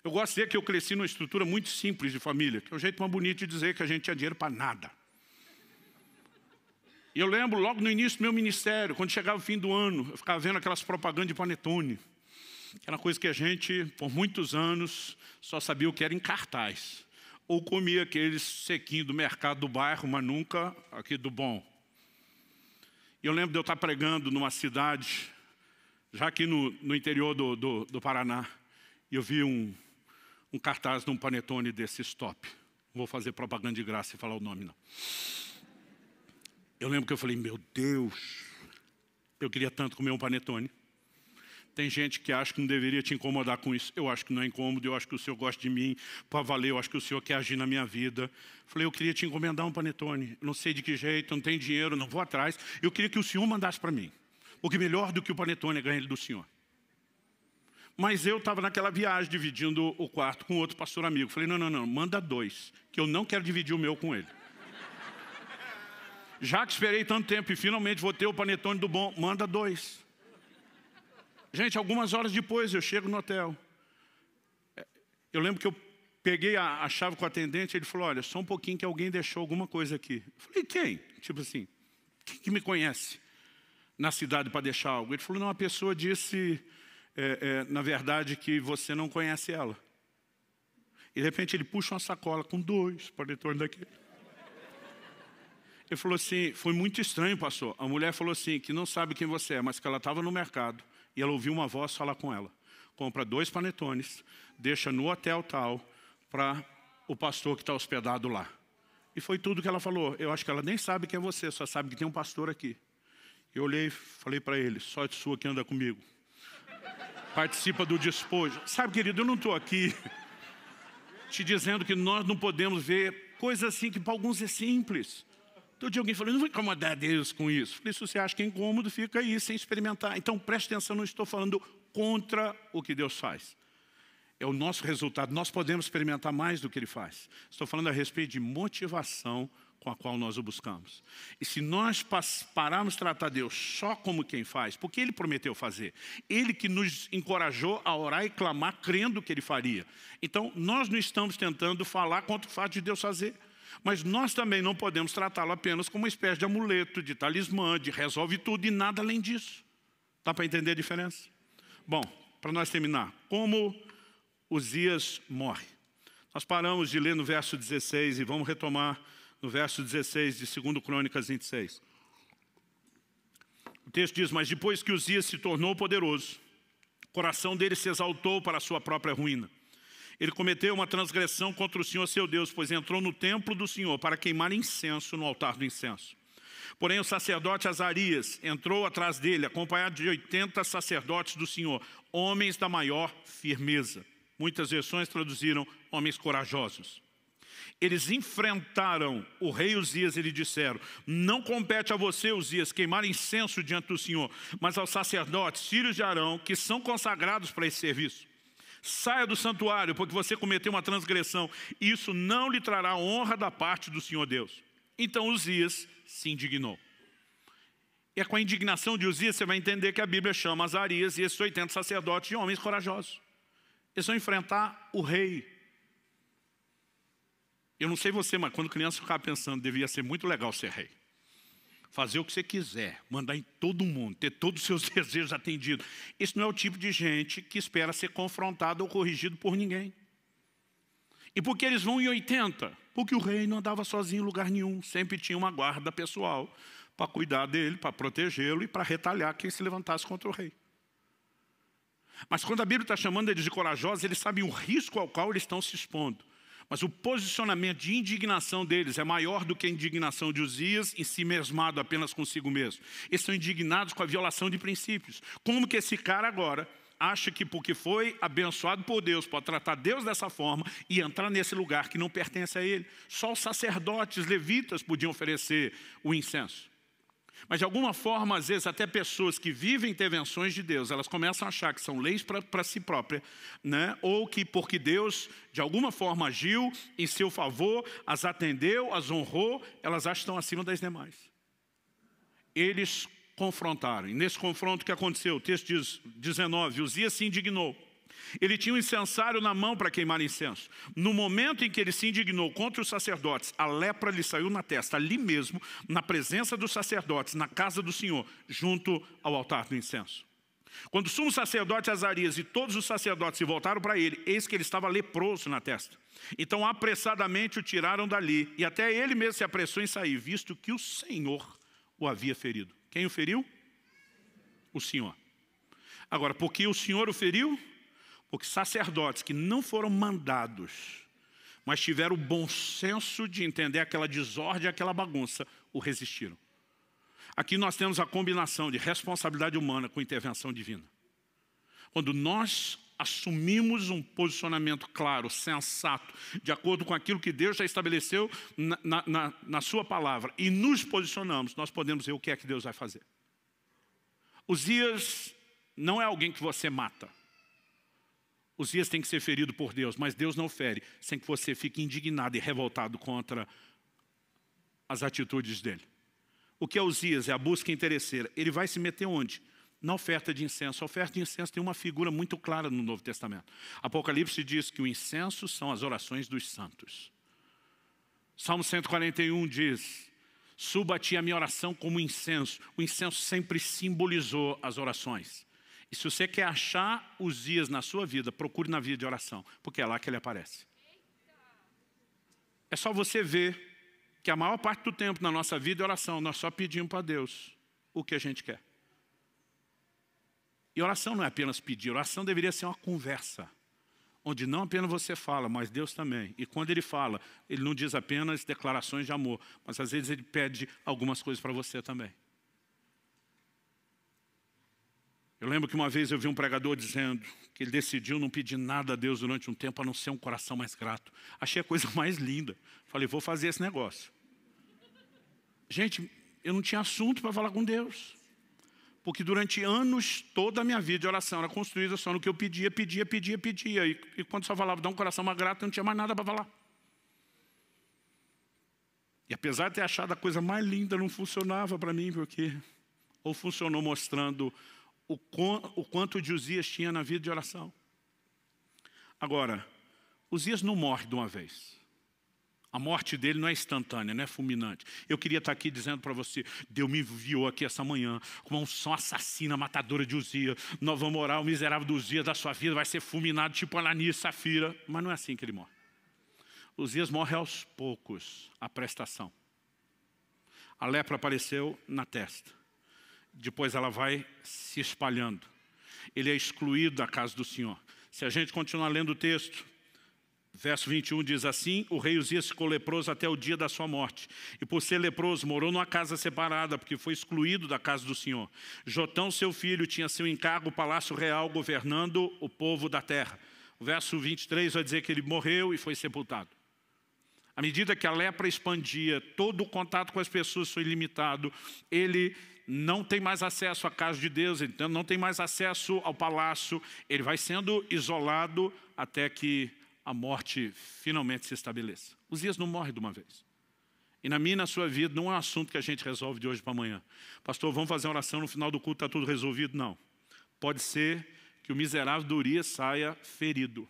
Eu gosto de dizer que eu cresci numa estrutura muito simples de família, que é o jeito mais bonito de dizer que a gente tinha dinheiro para nada. E eu lembro logo no início do meu ministério, quando chegava o fim do ano, eu ficava vendo aquelas propagandas de panetone. Que era uma coisa que a gente, por muitos anos, só sabia o que era em cartaz. Ou comia aqueles sequinhos do mercado do bairro, mas nunca aqui do bom. E eu lembro de eu estar pregando numa cidade, já aqui no interior do Paraná, e eu vi um cartaz de um panetone desse stop. Não vou fazer propaganda de graça e falar o nome, não. Eu lembro que eu falei, meu Deus, eu queria tanto comer um panetone. Tem gente que acha que não deveria te incomodar com isso. Eu acho que não é incômodo, eu acho que o Senhor gosta de mim para valer, eu acho que o Senhor quer agir na minha vida. Falei, eu queria te encomendar um panetone. Eu não sei de que jeito, não tenho dinheiro, não vou atrás. Eu queria que o Senhor mandasse para mim. Porque melhor do que o panetone é ganhar ele do Senhor. Mas eu estava naquela viagem, dividindo o quarto com outro pastor amigo. Falei, não, manda 2, que eu não quero dividir o meu com ele. Já que esperei tanto tempo e finalmente vou ter o panetone do bom, manda 2. Gente, algumas horas depois eu chego no hotel. Eu lembro que eu peguei a chave com o atendente, ele falou, olha, só um pouquinho que alguém deixou alguma coisa aqui. Eu falei, quem? Tipo assim, quem que me conhece na cidade para deixar algo? Ele falou, não, a pessoa disse, na verdade, que você não conhece ela. E de repente ele puxa uma sacola com 2 panetones daquele. Ele falou assim, foi muito estranho, pastor. A mulher falou assim, que não sabe quem você é, mas que ela estava no mercado. E ela ouviu uma voz falar com ela. Compra 2 panetones, deixa no hotel tal, para o pastor que está hospedado lá. E foi tudo que ela falou. Eu acho que ela nem sabe quem é você, só sabe que tem um pastor aqui. Eu olhei e falei para ele, sorte sua que anda comigo. Participa do despojo. Sabe, querido, eu não estou aqui te dizendo que nós não podemos ver coisas assim que para alguns é simples. Todo dia alguém falou, não vou incomodar Deus com isso. Falei, se você acha que é incômodo, fica aí sem experimentar. Então preste atenção, não estou falando contra o que Deus faz. É o nosso resultado, nós podemos experimentar mais do que Ele faz. Estou falando a respeito de motivação com a qual nós o buscamos. E se nós pararmos de tratar Deus só como quem faz, porque Ele prometeu fazer, Ele que nos encorajou a orar e clamar crendo que Ele faria. Então nós não estamos tentando falar contra o fato de Deus fazer. Mas nós também não podemos tratá-lo apenas como uma espécie de amuleto, de talismã, de resolve tudo e nada além disso. Dá para entender a diferença? Bom, para nós terminar, como Uzias morre. Nós paramos de ler no verso 16 e vamos retomar no verso 16 de 2 Crônicas 26. O texto diz, mas depois que Uzias se tornou poderoso, o coração dele se exaltou para a sua própria ruína. Ele cometeu uma transgressão contra o Senhor seu Deus, pois entrou no templo do Senhor para queimar incenso no altar do incenso. Porém o sacerdote Azarias entrou atrás dele, acompanhado de 80 sacerdotes do Senhor, homens da maior firmeza. Muitas versões traduziram homens corajosos. Eles enfrentaram o rei Uzias e lhe disseram, não compete a você, Uzias, queimar incenso diante do Senhor, mas aos sacerdotes, filhos de Arão, que são consagrados para esse serviço. Saia do santuário, porque você cometeu uma transgressão. Isso não lhe trará honra da parte do Senhor Deus. Então Uzias se indignou. E é com a indignação de Uzias você vai entender que a Bíblia chama Azarias e esses 80 sacerdotes de homens corajosos. Eles vão enfrentar o rei. Eu não sei você, mas quando criança eu ficava pensando, devia ser muito legal ser rei. Fazer o que você quiser, mandar em todo mundo, ter todos os seus desejos atendidos. Esse não é o tipo de gente que espera ser confrontado ou corrigido por ninguém. E por que eles vão em 80? Porque o rei não andava sozinho em lugar nenhum. Sempre tinha uma guarda pessoal para cuidar dele, para protegê-lo e para retalhar quem se levantasse contra o rei. Mas quando a Bíblia está chamando eles de corajosos, eles sabem o risco ao qual eles estão se expondo. Mas o posicionamento de indignação deles é maior do que a indignação de Uzias em si mesmado apenas consigo mesmo. Eles são indignados com a violação de princípios. Como que esse cara agora acha que porque foi abençoado por Deus, pode tratar Deus dessa forma e entrar nesse lugar que não pertence a ele? Só os sacerdotes levitas podiam oferecer o incenso. Mas de alguma forma, às vezes, até pessoas que vivem intervenções de Deus, elas começam a achar que são leis para si própria, né? Ou que porque Deus, de alguma forma, agiu em seu favor, as atendeu, as honrou, elas acham que estão acima das demais. Eles confrontaram. E nesse confronto, o que aconteceu? O texto diz, 19, Uzias se indignou. Ele tinha um incensário na mão para queimar incenso. No momento em que ele se indignou contra os sacerdotes, a lepra lhe saiu na testa, ali mesmo, na presença dos sacerdotes, na casa do Senhor, junto ao altar do incenso. Quando o sumo sacerdote Azarias e todos os sacerdotes se voltaram para ele, eis que ele estava leproso na testa. Então apressadamente o tiraram dali, e até ele mesmo se apressou em sair, visto que o Senhor o havia ferido. Quem o feriu? O Senhor. Agora, por que o Senhor o feriu? Porque sacerdotes que não foram mandados, mas tiveram o bom senso de entender aquela desordem, aquela bagunça, o resistiram. Aqui nós temos a combinação de responsabilidade humana com intervenção divina. Quando nós assumimos um posicionamento claro, sensato, de acordo com aquilo que Deus já estabeleceu na sua palavra, e nos posicionamos, nós podemos ver o que é que Deus vai fazer. Uzias não é alguém que você mata. Uzias tem que ser ferido por Deus, mas Deus não fere sem que você fique indignado e revoltado contra as atitudes dele. O que é Uzias? É a busca interesseira. Ele vai se meter onde? Na oferta de incenso. A oferta de incenso tem uma figura muito clara no Novo Testamento. Apocalipse diz que o incenso são as orações dos santos. Salmo 141 diz, suba a ti a minha oração como incenso. O incenso sempre simbolizou as orações. E se você quer achar Uzias na sua vida, procure na vida de oração, porque é lá que ele aparece. É só você ver que a maior parte do tempo na nossa vida é oração. Nós só pedimos para Deus o que a gente quer. E oração não é apenas pedir, oração deveria ser uma conversa, onde não apenas você fala, mas Deus também. E quando Ele fala, Ele não diz apenas declarações de amor, mas às vezes Ele pede algumas coisas para você também. Eu lembro que uma vez eu vi um pregador dizendo que ele decidiu não pedir nada a Deus durante um tempo, a não ser um coração mais grato. Achei a coisa mais linda. Falei, vou fazer esse negócio. Gente, eu não tinha assunto para falar com Deus. Porque durante anos, toda a minha vida de oração era construída só no que eu pedia. E quando só falava, dá um coração mais grato, eu não tinha mais nada para falar. E apesar de ter achado a coisa mais linda, não funcionava para mim, porque ou funcionou mostrando o quanto de Uzias tinha na vida de oração. Agora, Uzias não morre de uma vez. A morte dele não é instantânea, não é fulminante. Eu queria estar aqui dizendo para você, Deus me enviou aqui essa manhã com uma unção assassina, matadora de Uzias. Nós vamos orar, o miserável do Uzias da sua vida vai ser fulminado tipo Ananias e Safira. Mas não é assim que ele morre. Uzias morre aos poucos, a prestação. A lepra apareceu na testa. Depois ela vai se espalhando. Ele é excluído da casa do Senhor. Se a gente continuar lendo o texto, verso 21 diz assim, o rei Uzias ficou leproso até o dia da sua morte. E por ser leproso, morou numa casa separada, porque foi excluído da casa do Senhor. Jotão, seu filho, tinha seu encargo, o palácio real, governando o povo da terra. O verso 23 vai dizer que ele morreu e foi sepultado. À medida que a lepra expandia, todo o contato com as pessoas foi limitado, ele não tem mais acesso à casa de Deus, então não tem mais acesso ao palácio. Ele vai sendo isolado até que a morte finalmente se estabeleça. Uzias não morre de uma vez. E na minha e na sua vida não é um assunto que a gente resolve de hoje para amanhã. Pastor, vamos fazer uma oração no final do culto, está tudo resolvido? Não. Pode ser que o miserável do Urias saia ferido.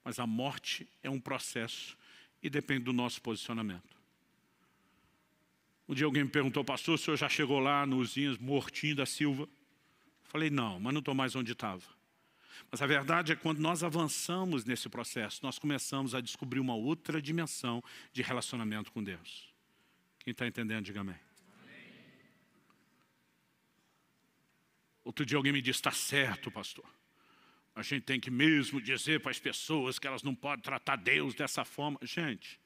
Mas a morte é um processo e depende do nosso posicionamento. Um dia alguém me perguntou, pastor, o senhor já chegou lá no Uzias mortinho da Silva? Falei, não, mas não estou mais onde estava. Mas a verdade é que quando nós avançamos nesse processo, nós começamos a descobrir uma outra dimensão de relacionamento com Deus. Quem está entendendo, diga amém. Outro dia alguém me disse, está certo, pastor. A gente tem que mesmo dizer para as pessoas que elas não podem tratar Deus dessa forma. Gente,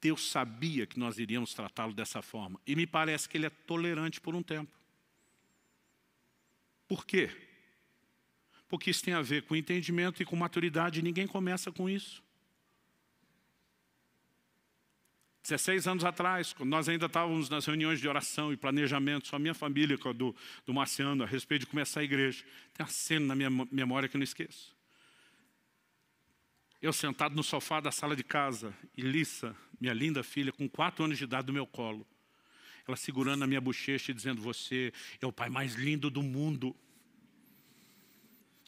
Deus sabia que nós iríamos tratá-lo dessa forma. E me parece que Ele é tolerante por um tempo. Por quê? Porque isso tem a ver com entendimento e com maturidade. E ninguém começa com isso. 16 anos atrás, quando nós ainda estávamos nas reuniões de oração e planejamento, só a minha família, do Marciano, a respeito de começar a igreja, tem uma cena na minha memória que eu não esqueço. Eu sentado no sofá da sala de casa, e Lissa, minha linda filha, com 4 anos de idade no meu colo, ela segurando a minha bochecha e dizendo, você é o pai mais lindo do mundo.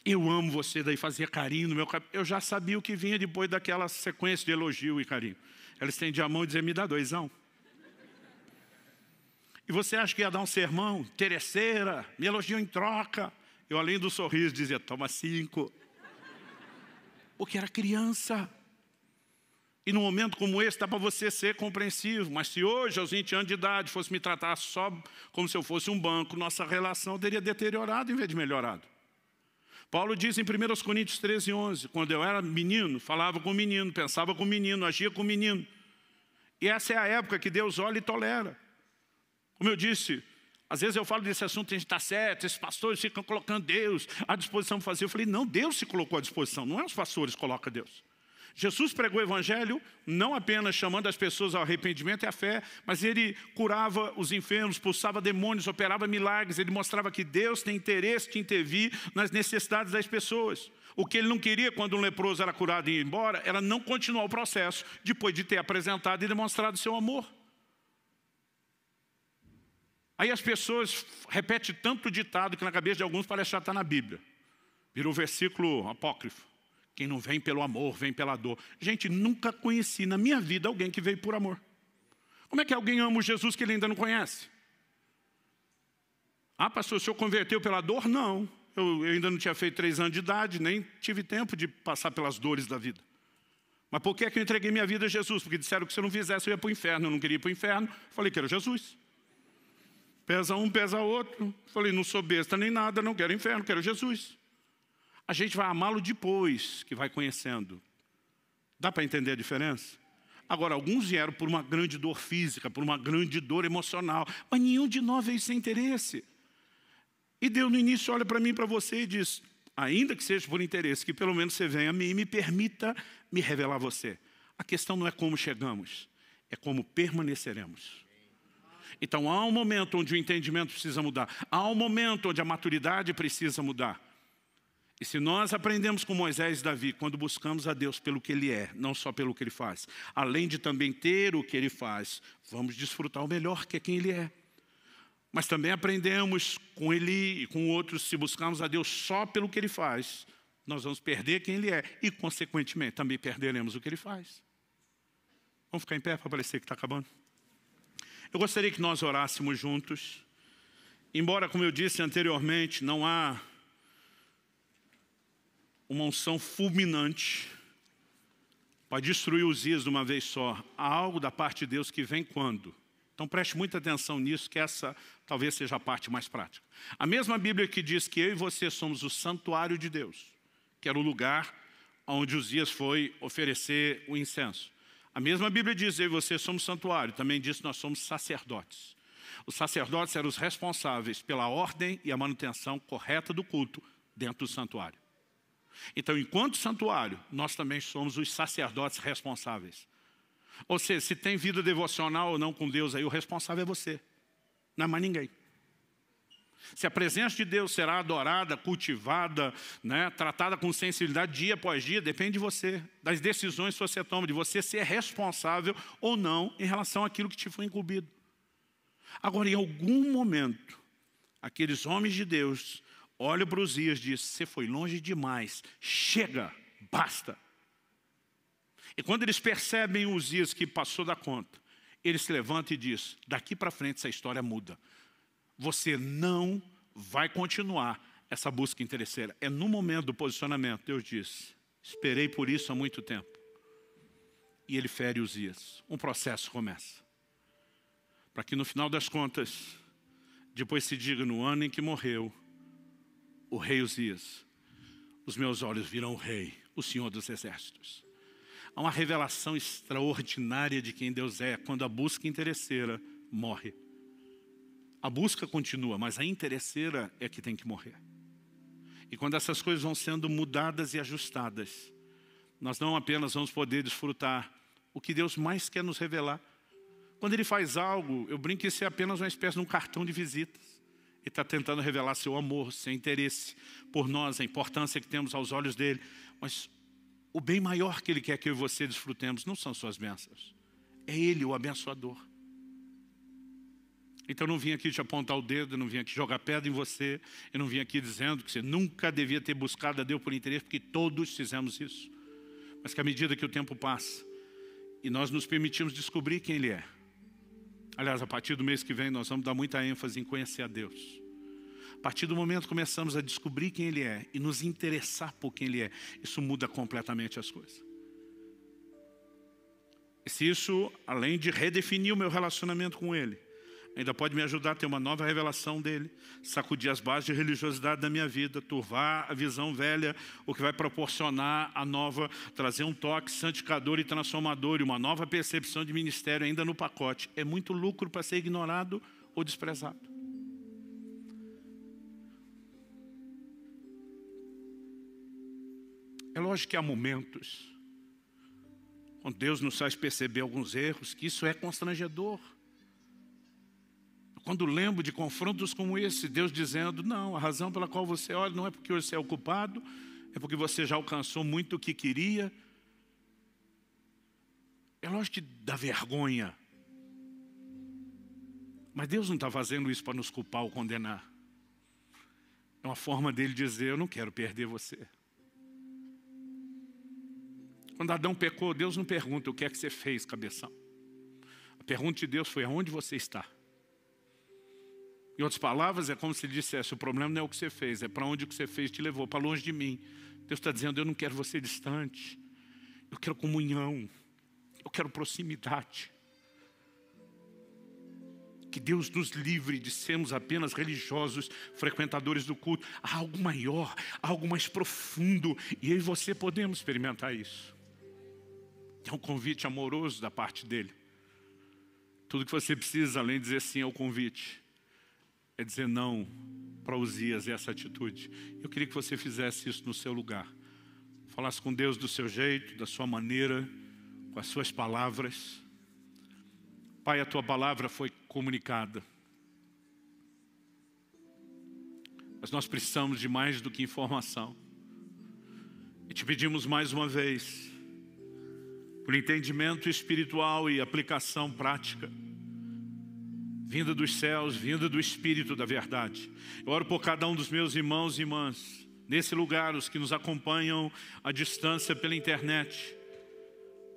Eu amo você, daí fazia carinho no meu cabelo. Eu já sabia o que vinha depois daquela sequência de elogio e carinho. Ela estendia a mão e dizia, me dá 2. E você acha que ia dar um sermão? Interesseira, me elogiou em troca. Eu, além do sorriso, dizia, toma 5. Porque era criança. E num momento como esse, dá para você ser compreensivo. Mas se hoje, aos 20 anos de idade, fosse me tratar só como se eu fosse um banco, nossa relação teria deteriorado em vez de melhorado. Paulo diz em 1 Coríntios 13:11, quando eu era menino, falava com o menino, pensava com o menino, agia com o menino. E essa é a época que Deus olha e tolera. Como eu disse, às vezes eu falo desse assunto, a gente está certo, esses pastores ficam colocando Deus à disposição para fazer. Eu falei, não, Deus se colocou à disposição, não é os pastores que colocam Deus. Jesus pregou o evangelho não apenas chamando as pessoas ao arrependimento e à fé, mas ele curava os enfermos, expulsava demônios, operava milagres. Ele mostrava que Deus tem interesse de intervir nas necessidades das pessoas. O que ele não queria quando um leproso era curado e ia embora, era não continuar o processo depois de ter apresentado e demonstrado seu amor. Aí as pessoas repetem tanto ditado que na cabeça de alguns parece que já está na Bíblia. Virou versículo apócrifo. Quem não vem pelo amor, vem pela dor. Gente, nunca conheci na minha vida alguém que veio por amor. Como é que alguém ama o Jesus que ele ainda não conhece? Ah, pastor, o senhor converteu pela dor? Não. Eu ainda não tinha feito 3 anos de idade, nem tive tempo de passar pelas dores da vida. Mas por que é que eu entreguei minha vida a Jesus? Porque disseram que se eu não fizesse eu ia para o inferno. Eu não queria ir para o inferno. Falei que era Jesus. Pesa um, pesa outro. Falei, não sou besta nem nada, não quero inferno, quero Jesus. A gente vai amá-lo depois que vai conhecendo. Dá para entender a diferença? Agora, alguns vieram por uma grande dor física, por uma grande dor emocional, mas nenhum de nós veio sem interesse. E Deus no início olha para mim e para você e diz, ainda que seja por interesse, que pelo menos você venha a mim e me permita me revelar a você. A questão não é como chegamos, é como permaneceremos. Então há um momento onde o entendimento precisa mudar, há um momento onde a maturidade precisa mudar. E se nós aprendemos com Moisés e Davi, quando buscamos a Deus pelo que Ele é, não só pelo que Ele faz, além de também ter o que Ele faz, vamos desfrutar o melhor que é quem Ele é. Mas também aprendemos com Ele e com outros, se buscarmos a Deus só pelo que Ele faz, nós vamos perder quem Ele é e, consequentemente, também perderemos o que Ele faz. Vamos ficar em pé para parecer que está acabando? Eu gostaria que nós orássemos juntos. Embora, como eu disse anteriormente, não há uma unção fulminante para destruir Uzias de uma vez só. Há algo da parte de Deus que vem quando? Então preste muita atenção nisso, que essa talvez seja a parte mais prática. A mesma Bíblia que diz que eu e você somos o santuário de Deus, que era o lugar onde Uzias foi oferecer o incenso. A mesma Bíblia diz que eu e você somos santuário, também diz que nós somos sacerdotes. Os sacerdotes eram os responsáveis pela ordem e a manutenção correta do culto dentro do santuário. Então, enquanto santuário, nós também somos os sacerdotes responsáveis. Ou seja, se tem vida devocional ou não com Deus, aí o responsável é você, não é mais ninguém. Se a presença de Deus será adorada, cultivada, né, tratada com sensibilidade dia após dia, depende de você, das decisões que você toma, de você ser responsável ou não em relação àquilo que te foi incumbido. Agora, em algum momento, aqueles homens de Deus olham para Uzias e dizem: você foi longe demais, chega, basta. E quando eles percebem Uzias que passou da conta, eles se levantam e dizem: daqui para frente essa história muda. Você não vai continuar essa busca interesseira. É no momento do posicionamento, Deus diz: esperei por isso há muito tempo. E ele fere Uzias. Um processo começa. Para que no final das contas, depois se diga: no ano em que morreu o rei Uzias, os meus olhos viram o rei, o Senhor dos Exércitos. Há uma revelação extraordinária de quem Deus é quando a busca interesseira morre. A busca continua, mas a interesseira é que tem que morrer. E quando essas coisas vão sendo mudadas e ajustadas, nós não apenas vamos poder desfrutar o que Deus mais quer nos revelar. Quando Ele faz algo, eu brinco que isso é apenas uma espécie de um cartão de visitas. Ele está tentando revelar seu amor, seu interesse por nós, a importância que temos aos olhos dEle. Mas o bem maior que Ele quer que eu e você desfrutemos não são suas bênçãos. É Ele, o abençoador. Então eu não vim aqui te apontar o dedo, eu não vim aqui jogar pedra em você, eu não vim aqui dizendo que você nunca devia ter buscado a Deus por interesse, porque todos fizemos isso. Mas que à medida que o tempo passa e nós nos permitimos descobrir quem Ele é. Aliás, a partir do mês que vem nós vamos dar muita ênfase em conhecer a Deus. A partir do momento que começamos a descobrir quem Ele é e nos interessar por quem Ele é, isso muda completamente as coisas. E se isso, além de redefinir o meu relacionamento com Ele, ainda pode me ajudar a ter uma nova revelação dEle, sacudir as bases de religiosidade da minha vida, turvar a visão velha, o que vai proporcionar a nova, trazer um toque santificador e transformador e uma nova percepção de ministério ainda no pacote. É muito lucro para ser ignorado ou desprezado. É lógico que há momentos onde Deus nos faz perceber alguns erros, que isso é constrangedor. Quando lembro de confrontos como esse, Deus dizendo: não, a razão pela qual você olha não é porque você é ocupado, é porque você já alcançou muito o que queria. É lógico que dá vergonha. Mas Deus não está fazendo isso para nos culpar ou condenar. É uma forma dele dizer: eu não quero perder você. Quando Adão pecou, Deus não pergunta: o que é que você fez, cabeção? A pergunta de Deus foi: aonde você está? Em outras palavras, é como se ele dissesse: o problema não é o que você fez, é para onde o que você fez te levou, para longe de mim. Deus está dizendo: eu não quero você distante, eu quero comunhão, eu quero proximidade. Que Deus nos livre de sermos apenas religiosos, frequentadores do culto. Há algo maior, algo mais profundo, e eu e você podemos experimentar isso. É um convite amoroso da parte dele. Tudo que você precisa, além de dizer sim ao convite, é dizer não para Uzias e essa atitude. Eu queria que você fizesse isso no seu lugar. Falasse com Deus do seu jeito, da sua maneira, com as suas palavras. Pai, a tua palavra foi comunicada. Mas nós precisamos de mais do que informação. E te pedimos mais uma vez, por entendimento espiritual e aplicação prática, vinda dos céus, vinda do Espírito da verdade. Eu oro por cada um dos meus irmãos e irmãs, nesse lugar, os que nos acompanham à distância pela internet,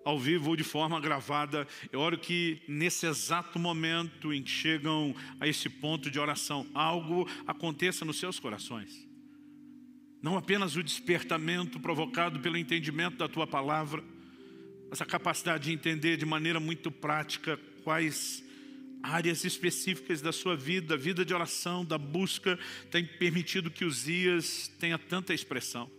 ao vivo ou de forma gravada. Eu oro que nesse exato momento em que chegam a esse ponto de oração, algo aconteça nos seus corações. Não apenas o despertamento provocado pelo entendimento da tua palavra, mas a capacidade de entender de maneira muito prática quais áreas específicas da sua vida, a vida de oração, da busca, tem permitido que Uzias tenha tanta expressão.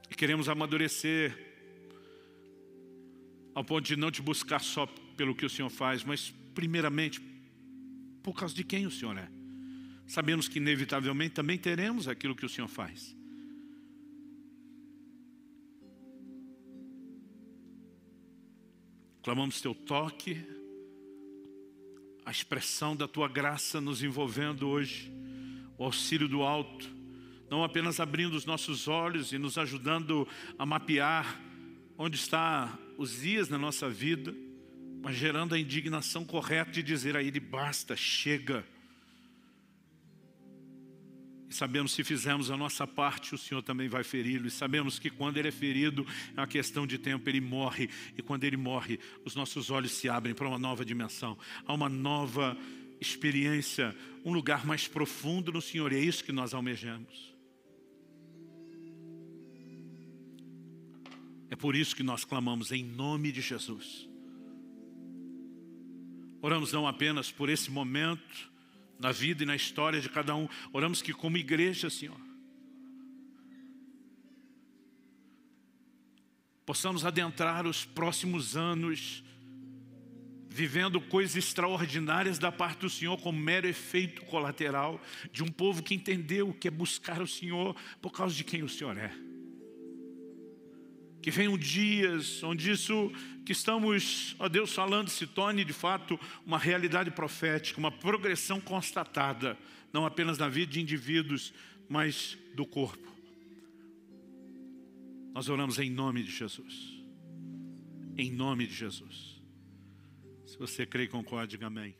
E queremos amadurecer ao ponto de não te buscar só pelo que o Senhor faz, mas primeiramente por causa de quem o Senhor é. Sabemos que inevitavelmente também teremos aquilo que o Senhor faz. Clamamos teu toque, a expressão da Tua graça nos envolvendo hoje, o auxílio do alto, não apenas abrindo os nossos olhos e nos ajudando a mapear onde estão os dias na nossa vida, mas gerando a indignação correta de dizer a Ele, basta, chega. E sabemos, se fizermos a nossa parte, o Senhor também vai feri-lo. E sabemos que quando Ele é ferido, é uma questão de tempo, Ele morre. E quando Ele morre, os nossos olhos se abrem para uma nova dimensão. Há uma nova experiência, um lugar mais profundo no Senhor. E é isso que nós almejamos. É por isso que nós clamamos em nome de Jesus. Oramos não apenas por esse momento, na vida e na história de cada um. Oramos que como igreja, Senhor, possamos adentrar os próximos anos, vivendo coisas extraordinárias da parte do Senhor, como mero efeito colateral de um povo que entendeu o que é buscar o Senhor por causa de quem o Senhor é. Que venham dias onde isso que estamos, ó Deus, falando se torne de fato uma realidade profética, uma progressão constatada, não apenas na vida de indivíduos, mas do corpo. Nós oramos em nome de Jesus. Em nome de Jesus. Se você crê e concorda, diga amém.